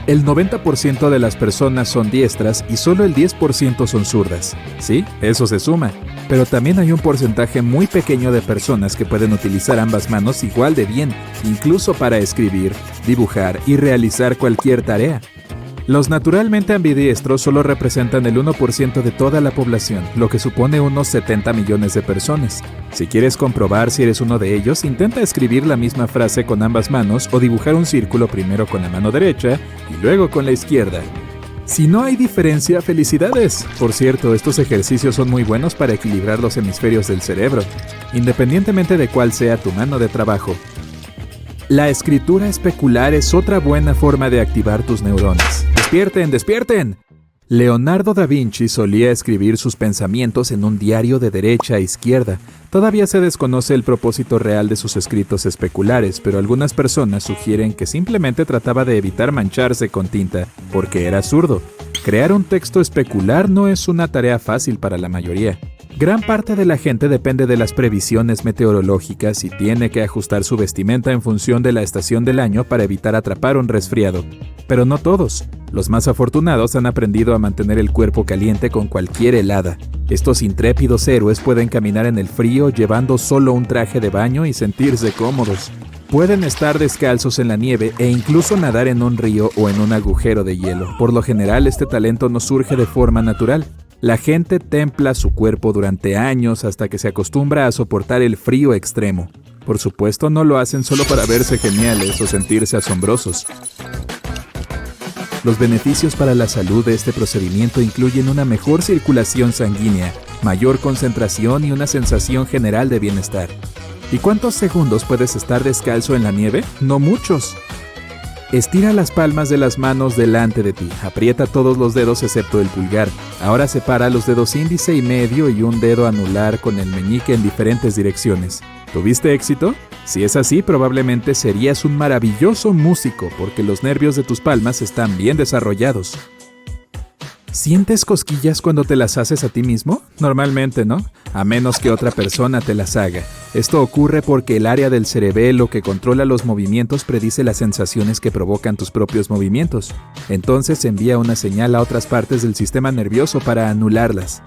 El 90% de las personas son diestras y solo el 10% son zurdas. Sí, eso se suma, pero también hay un porcentaje muy pequeño de personas que pueden utilizar ambas manos igual de bien, incluso para escribir, dibujar y realizar cualquier tarea. Los naturalmente ambidiestros solo representan el 1% de toda la población, lo que supone unos 70 millones de personas. Si quieres comprobar si eres uno de ellos, intenta escribir la misma frase con ambas manos o dibujar un círculo primero con la mano derecha y luego con la izquierda. Si no hay diferencia, ¡felicidades! Por cierto, estos ejercicios son muy buenos para equilibrar los hemisferios del cerebro, independientemente de cuál sea tu mano de trabajo. La escritura especular es otra buena forma de activar tus neuronas. ¡Despierten, despierten! Leonardo da Vinci solía escribir sus pensamientos en un diario de derecha a izquierda. Todavía se desconoce el propósito real de sus escritos especulares, pero algunas personas sugieren que simplemente trataba de evitar mancharse con tinta, porque era zurdo. Crear un texto especular no es una tarea fácil para la mayoría. Gran parte de la gente depende de las previsiones meteorológicas y tiene que ajustar su vestimenta en función de la estación del año para evitar atrapar un resfriado. Pero no todos. Los más afortunados han aprendido a mantener el cuerpo caliente con cualquier helada. Estos intrépidos héroes pueden caminar en el frío llevando solo un traje de baño y sentirse cómodos. Pueden estar descalzos en la nieve e incluso nadar en un río o en un agujero de hielo. Por lo general, este talento no surge de forma natural. La gente templa su cuerpo durante años hasta que se acostumbra a soportar el frío extremo. Por supuesto, no lo hacen solo para verse geniales o sentirse asombrosos. Los beneficios para la salud de este procedimiento incluyen una mejor circulación sanguínea, mayor concentración y una sensación general de bienestar. ¿Y cuántos segundos puedes estar descalzo en la nieve? No muchos. Estira las palmas de las manos delante de ti. Aprieta todos los dedos excepto el pulgar. Ahora separa los dedos índice y medio y un dedo anular con el meñique en diferentes direcciones. ¿Tuviste éxito? Si es así, probablemente serías un maravilloso músico porque los nervios de tus palmas están bien desarrollados. ¿Sientes cosquillas cuando te las haces a ti mismo? Normalmente no, a menos que otra persona te las haga. Esto ocurre porque el área del cerebelo que controla los movimientos predice las sensaciones que provocan tus propios movimientos. Entonces envía una señal a otras partes del sistema nervioso para anularlas.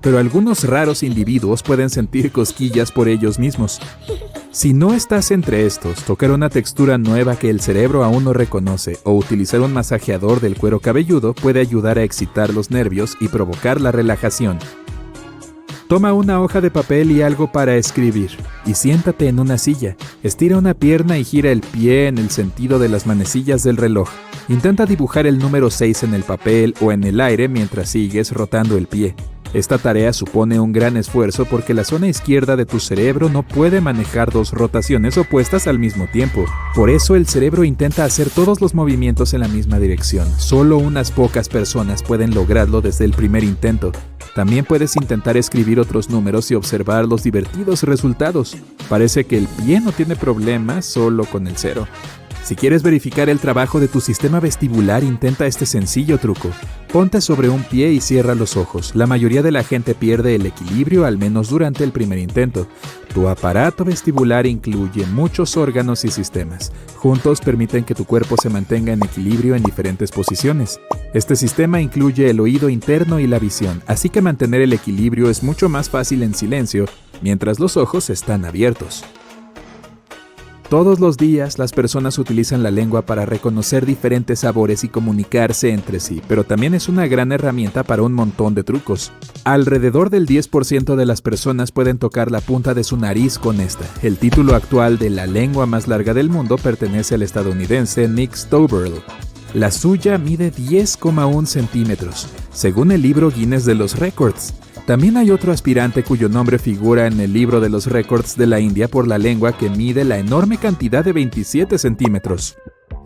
Pero algunos raros individuos pueden sentir cosquillas por ellos mismos. Si no estás entre estos, tocar una textura nueva que el cerebro aún no reconoce o utilizar un masajeador del cuero cabelludo puede ayudar a excitar los nervios y provocar la relajación. Toma una hoja de papel y algo para escribir, y siéntate en una silla. Estira una pierna y gira el pie en el sentido de las manecillas del reloj. Intenta dibujar el número 6 en el papel o en el aire mientras sigues rotando el pie. Esta tarea supone un gran esfuerzo porque la zona izquierda de tu cerebro no puede manejar dos rotaciones opuestas al mismo tiempo. Por eso el cerebro intenta hacer todos los movimientos en la misma dirección. Solo unas pocas personas pueden lograrlo desde el primer intento. También puedes intentar escribir otros números y observar los divertidos resultados. Parece que el pie no tiene problemas solo con el 0. Si quieres verificar el trabajo de tu sistema vestibular, intenta este sencillo truco. Ponte sobre un pie y cierra los ojos. La mayoría de la gente pierde el equilibrio, al menos durante el primer intento. Tu aparato vestibular incluye muchos órganos y sistemas. Juntos permiten que tu cuerpo se mantenga en equilibrio en diferentes posiciones. Este sistema incluye el oído interno y la visión, así que mantener el equilibrio es mucho más fácil en silencio, mientras los ojos están abiertos. Todos los días las personas utilizan la lengua para reconocer diferentes sabores y comunicarse entre sí, pero también es una gran herramienta para un montón de trucos. Alrededor del 10% de las personas pueden tocar la punta de su nariz con esta. El título actual de la lengua más larga del mundo pertenece al estadounidense Nick Stoberl. La suya mide 10,1 centímetros, según el libro Guinness de los Récords. También hay otro aspirante cuyo nombre figura en el libro de los récords de la India por la lengua que mide la enorme cantidad de 27 centímetros.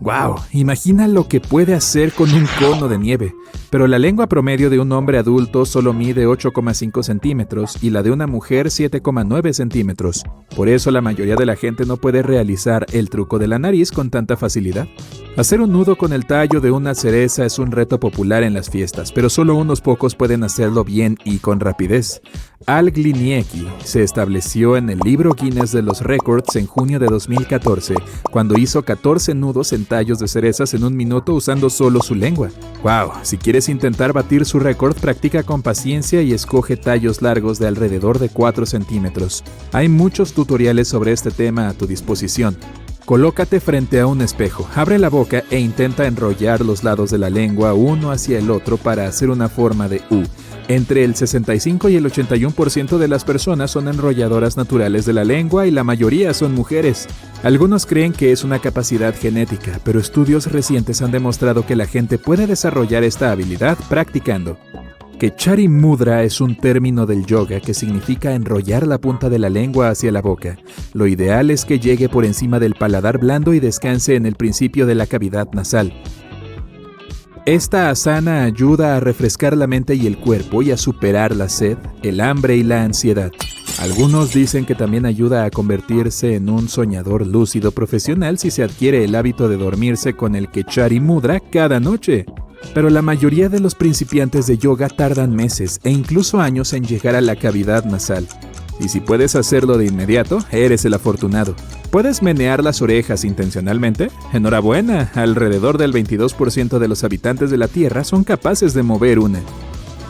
¡Wow! Imagina lo que puede hacer con un cono de nieve. Pero la lengua promedio de un hombre adulto solo mide 8,5 centímetros y la de una mujer 7,9 centímetros. Por eso la mayoría de la gente no puede realizar el truco de la nariz con tanta facilidad. Hacer un nudo con el tallo de una cereza es un reto popular en las fiestas, pero solo unos pocos pueden hacerlo bien y con rapidez. Al Gliniecki se estableció en el libro Guinness de los Récords en junio de 2014, cuando hizo 14 nudos en tallos de cerezas en un minuto usando solo su lengua. ¡Wow! Si quieres intentar batir su récord, practica con paciencia y escoge tallos largos de alrededor de 4 centímetros. Hay muchos tutoriales sobre este tema a tu disposición. Colócate frente a un espejo, abre la boca e intenta enrollar los lados de la lengua uno hacia el otro para hacer una forma de U. Entre el 65 y el 81% de las personas son enrolladoras naturales de la lengua y la mayoría son mujeres. Algunos creen que es una capacidad genética, pero estudios recientes han demostrado que la gente puede desarrollar esta habilidad practicando. Kechari Mudra es un término del yoga que significa enrollar la punta de la lengua hacia la boca. Lo ideal es que llegue por encima del paladar blando y descanse en el principio de la cavidad nasal. Esta asana ayuda a refrescar la mente y el cuerpo y a superar la sed, el hambre y la ansiedad. Algunos dicen que también ayuda a convertirse en un soñador lúcido profesional si se adquiere el hábito de dormirse con el Kechari Mudra cada noche. Pero la mayoría de los principiantes de yoga tardan meses e incluso años en llegar a la cavidad nasal. Y si puedes hacerlo de inmediato, eres el afortunado. ¿Puedes menear las orejas intencionalmente? ¡Enhorabuena! Alrededor del 22% de los habitantes de la Tierra son capaces de mover una.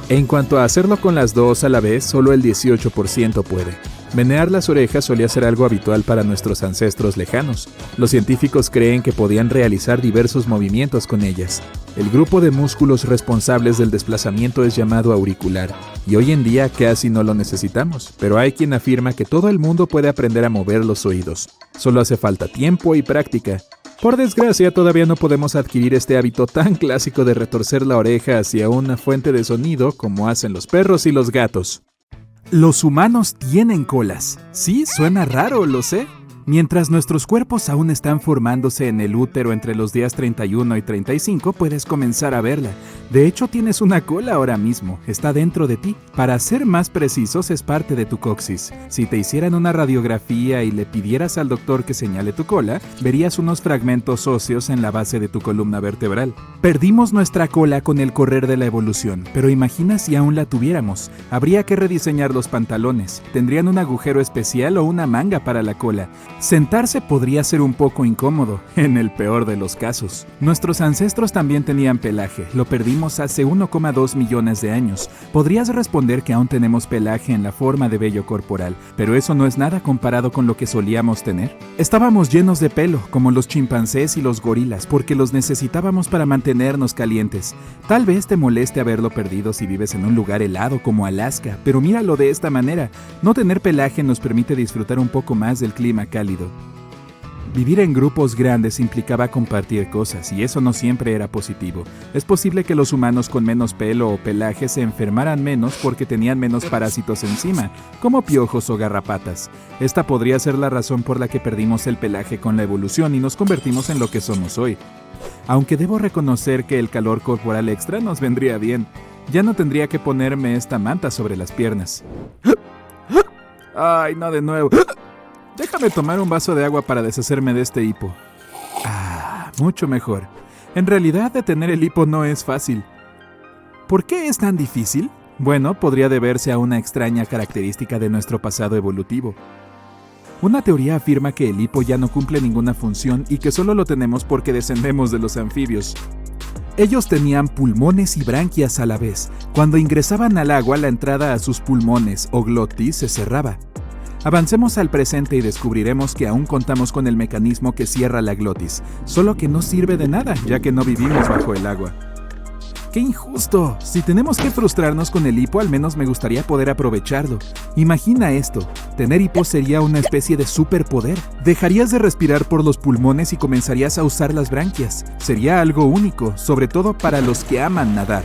En cuanto a hacerlo con las dos a la vez, solo el 18% puede. Menear las orejas solía ser algo habitual para nuestros ancestros lejanos. Los científicos creen que podían realizar diversos movimientos con ellas. El grupo de músculos responsables del desplazamiento es llamado auricular, y hoy en día casi no lo necesitamos, pero hay quien afirma que todo el mundo puede aprender a mover los oídos. Solo hace falta tiempo y práctica. Por desgracia, todavía no podemos adquirir este hábito tan clásico de retorcer la oreja hacia una fuente de sonido como hacen los perros y los gatos. Los humanos tienen colas. Sí, suena raro, lo sé. Mientras nuestros cuerpos aún están formándose en el útero entre los días 31 y 35, puedes comenzar a verla. De hecho, tienes una cola ahora mismo, está dentro de ti. Para ser más precisos, es parte de tu coxis. Si te hicieran una radiografía y le pidieras al doctor que señale tu cola, verías unos fragmentos óseos en la base de tu columna vertebral. Perdimos nuestra cola con el correr de la evolución, pero imagina si aún la tuviéramos. Habría que rediseñar los pantalones, tendrían un agujero especial o una manga para la cola. Sentarse podría ser un poco incómodo, en el peor de los casos. Nuestros ancestros también tenían pelaje, lo perdimos hace 1,2 millones de años. Podrías responder que aún tenemos pelaje en la forma de vello corporal, pero eso no es nada comparado con lo que solíamos tener. Estábamos llenos de pelo, como los chimpancés y los gorilas, porque los necesitábamos para mantenernos calientes. Tal vez te moleste haberlo perdido si vives en un lugar helado como Alaska, pero míralo de esta manera. No tener pelaje nos permite disfrutar un poco más del clima cálido. Vivir en grupos grandes implicaba compartir cosas, y eso no siempre era positivo. Es posible que los humanos con menos pelo o pelaje se enfermaran menos porque tenían menos parásitos encima, como piojos o garrapatas. Esta podría ser la razón por la que perdimos el pelaje con la evolución y nos convertimos en lo que somos hoy. Aunque debo reconocer que el calor corporal extra nos vendría bien. Ya no tendría que ponerme esta manta sobre las piernas. ¡Ay, no de nuevo! Déjame tomar un vaso de agua para deshacerme de este hipo. Mucho mejor. En realidad, detener el hipo no es fácil. ¿Por qué es tan difícil? Bueno, podría deberse a una extraña característica de nuestro pasado evolutivo. Una teoría afirma que el hipo ya no cumple ninguna función y que solo lo tenemos porque descendemos de los anfibios. Ellos tenían pulmones y branquias a la vez. Cuando ingresaban al agua, la entrada a sus pulmones o glotis se cerraba. Avancemos al presente y descubriremos que aún contamos con el mecanismo que cierra la glotis, solo que no sirve de nada, ya que no vivimos bajo el agua. ¡Qué injusto! Si tenemos que frustrarnos con el hipo, al menos me gustaría poder aprovecharlo. Imagina esto, tener hipo sería una especie de superpoder. Dejarías de respirar por los pulmones y comenzarías a usar las branquias. Sería algo único, sobre todo para los que aman nadar.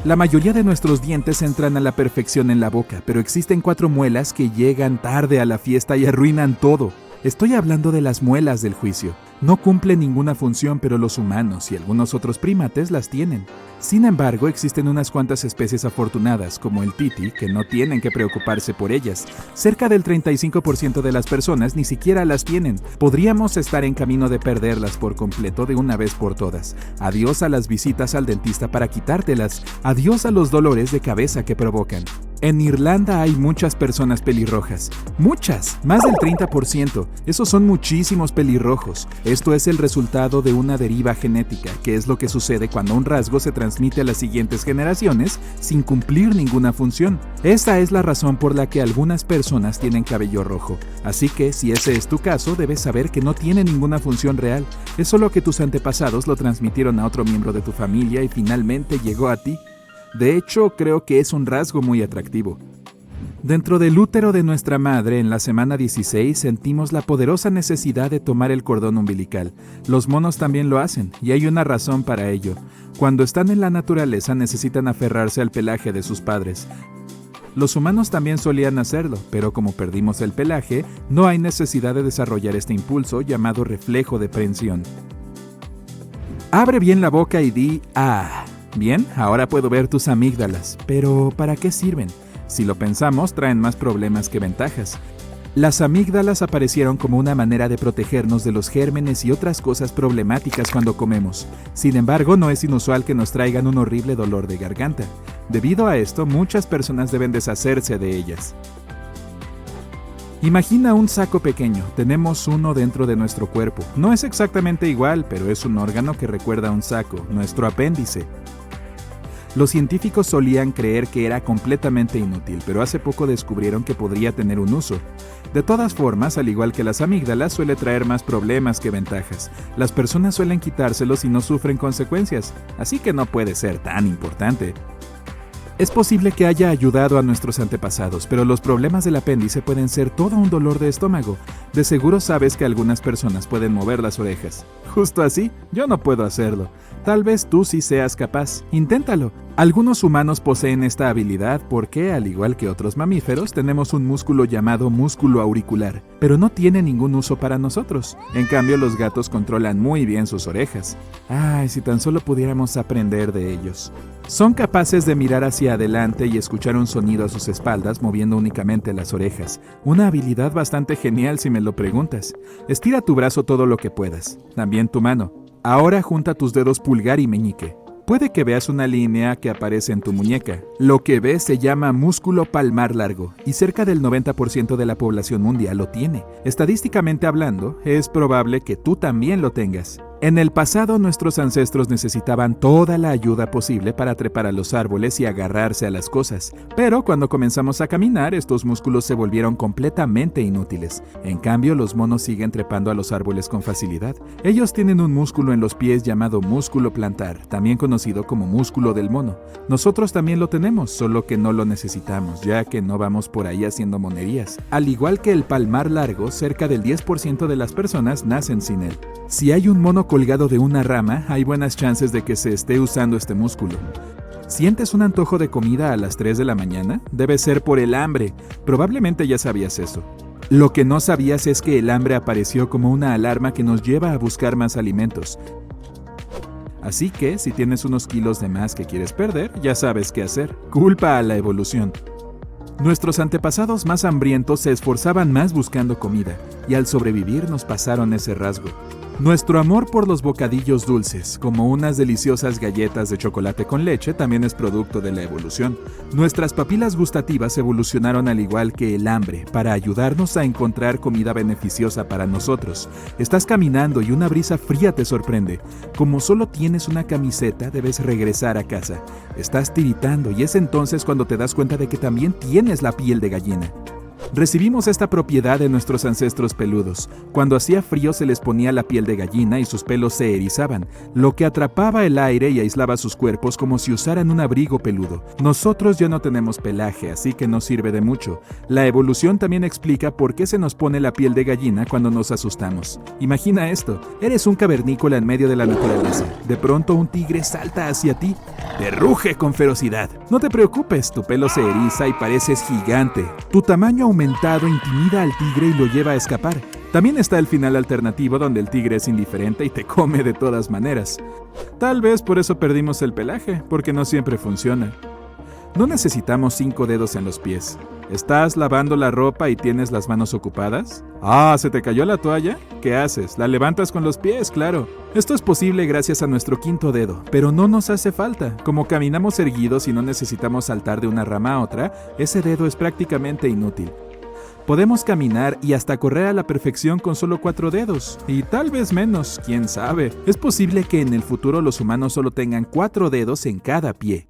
La mayoría de nuestros dientes entran a la perfección en la boca, pero existen 4 muelas que llegan tarde a la fiesta y arruinan todo. Estoy hablando de las muelas del juicio. No cumplen ninguna función, pero los humanos y algunos otros primates las tienen. Sin embargo, existen unas cuantas especies afortunadas, como el titi, que no tienen que preocuparse por ellas. Cerca del 35% de las personas ni siquiera las tienen. Podríamos estar en camino de perderlas por completo de una vez por todas. Adiós a las visitas al dentista para quitártelas. Adiós a los dolores de cabeza que provocan. En Irlanda hay muchas personas pelirrojas. ¡Muchas! Más del 30%. Esos son muchísimos pelirrojos. Esto es el resultado de una deriva genética, que es lo que sucede cuando un rasgo se transmite a las siguientes generaciones sin cumplir ninguna función. Esta es la razón por la que algunas personas tienen cabello rojo. Así que, si ese es tu caso, debes saber que no tiene ninguna función real. Es solo que tus antepasados lo transmitieron a otro miembro de tu familia y finalmente llegó a ti. De hecho, creo que es un rasgo muy atractivo. Dentro del útero de nuestra madre, en la semana 16, sentimos la poderosa necesidad de tomar el cordón umbilical. Los monos también lo hacen, y hay una razón para ello. Cuando están en la naturaleza, necesitan aferrarse al pelaje de sus padres. Los humanos también solían hacerlo, pero como perdimos el pelaje, no hay necesidad de desarrollar este impulso llamado reflejo de prensión. Abre bien la boca y di ¡ah! Bien, ahora puedo ver tus amígdalas, pero ¿para qué sirven? Si lo pensamos, traen más problemas que ventajas. Las amígdalas aparecieron como una manera de protegernos de los gérmenes y otras cosas problemáticas cuando comemos. Sin embargo, no es inusual que nos traigan un horrible dolor de garganta. Debido a esto, muchas personas deben deshacerse de ellas. Imagina un saco pequeño. Tenemos uno dentro de nuestro cuerpo. No es exactamente igual, pero es un órgano que recuerda a un saco, nuestro apéndice. Los científicos solían creer que era completamente inútil, pero hace poco descubrieron que podría tener un uso. De todas formas, al igual que las amígdalas, suele traer más problemas que ventajas. Las personas suelen quitárselos y no sufren consecuencias, así que no puede ser tan importante. Es posible que haya ayudado a nuestros antepasados, pero los problemas del apéndice pueden ser todo un dolor de estómago. De seguro sabes que algunas personas pueden mover las orejas. Justo así, yo no puedo hacerlo. Tal vez tú sí seas capaz. Inténtalo. Algunos humanos poseen esta habilidad porque, al igual que otros mamíferos, tenemos un músculo llamado músculo auricular, pero no tiene ningún uso para nosotros. En cambio, los gatos controlan muy bien sus orejas. Ay, si tan solo pudiéramos aprender de ellos. Son capaces de mirar hacia adelante y escuchar un sonido a sus espaldas moviendo únicamente las orejas. Una habilidad bastante genial si me lo preguntas. Estira tu brazo todo lo que puedas, también tu mano. Ahora junta tus dedos pulgar y meñique. Puede que veas una línea que aparece en tu muñeca. Lo que ves se llama músculo palmar largo y cerca del 90% de la población mundial lo tiene. Estadísticamente hablando, es probable que tú también lo tengas. En el pasado, nuestros ancestros necesitaban toda la ayuda posible para trepar a los árboles y agarrarse a las cosas. Pero cuando comenzamos a caminar, estos músculos se volvieron completamente inútiles. En cambio, los monos siguen trepando a los árboles con facilidad. Ellos tienen un músculo en los pies llamado músculo plantar, también conocido como músculo del mono. Nosotros también lo tenemos, solo que no lo necesitamos, ya que no vamos por ahí haciendo monerías. Al igual que el palmar largo, cerca del 10% de las personas nacen sin él. Si hay un mono colgado de una rama, hay buenas chances de que se esté usando este músculo. ¿Sientes un antojo de comida a las 3 de la mañana? Debe ser por el hambre. Probablemente ya sabías eso. Lo que no sabías es que el hambre apareció como una alarma que nos lleva a buscar más alimentos. Así que, si tienes unos kilos de más que quieres perder, ya sabes qué hacer. Culpa a la evolución. Nuestros antepasados más hambrientos se esforzaban más buscando comida, y al sobrevivir nos pasaron ese rasgo. Nuestro amor por los bocadillos dulces, como unas deliciosas galletas de chocolate con leche, también es producto de la evolución. Nuestras papilas gustativas evolucionaron al igual que el hambre, para ayudarnos a encontrar comida beneficiosa para nosotros. Estás caminando y una brisa fría te sorprende. Como solo tienes una camiseta, debes regresar a casa. Estás tiritando y es entonces cuando te das cuenta de que también tienes la piel de gallina. Recibimos esta propiedad de nuestros ancestros peludos. Cuando hacía frío se les ponía la piel de gallina y sus pelos se erizaban, lo que atrapaba el aire y aislaba sus cuerpos como si usaran un abrigo peludo. Nosotros ya no tenemos pelaje, así que no sirve de mucho. La evolución también explica por qué se nos pone la piel de gallina cuando nos asustamos. Imagina esto, eres un cavernícola en medio de la naturaleza. De pronto un tigre salta hacia ti, te ruge con ferocidad. No te preocupes, tu pelo se eriza y pareces gigante. Tu tamaño aumentado intimida al tigre y lo lleva a escapar. También está el final alternativo donde el tigre es indiferente y te come de todas maneras. Tal vez por eso perdimos el pelaje, porque no siempre funciona. No necesitamos 5 dedos en los pies. ¿Estás lavando la ropa y tienes las manos ocupadas? ¿Se te cayó la toalla? ¿Qué haces? La levantas con los pies, claro. Esto es posible gracias a nuestro 5º dedo, pero no nos hace falta. Como caminamos erguidos y no necesitamos saltar de una rama a otra, ese dedo es prácticamente inútil. Podemos caminar y hasta correr a la perfección con solo 4 dedos, y tal vez menos, quién sabe. Es posible que en el futuro los humanos solo tengan 4 dedos en cada pie.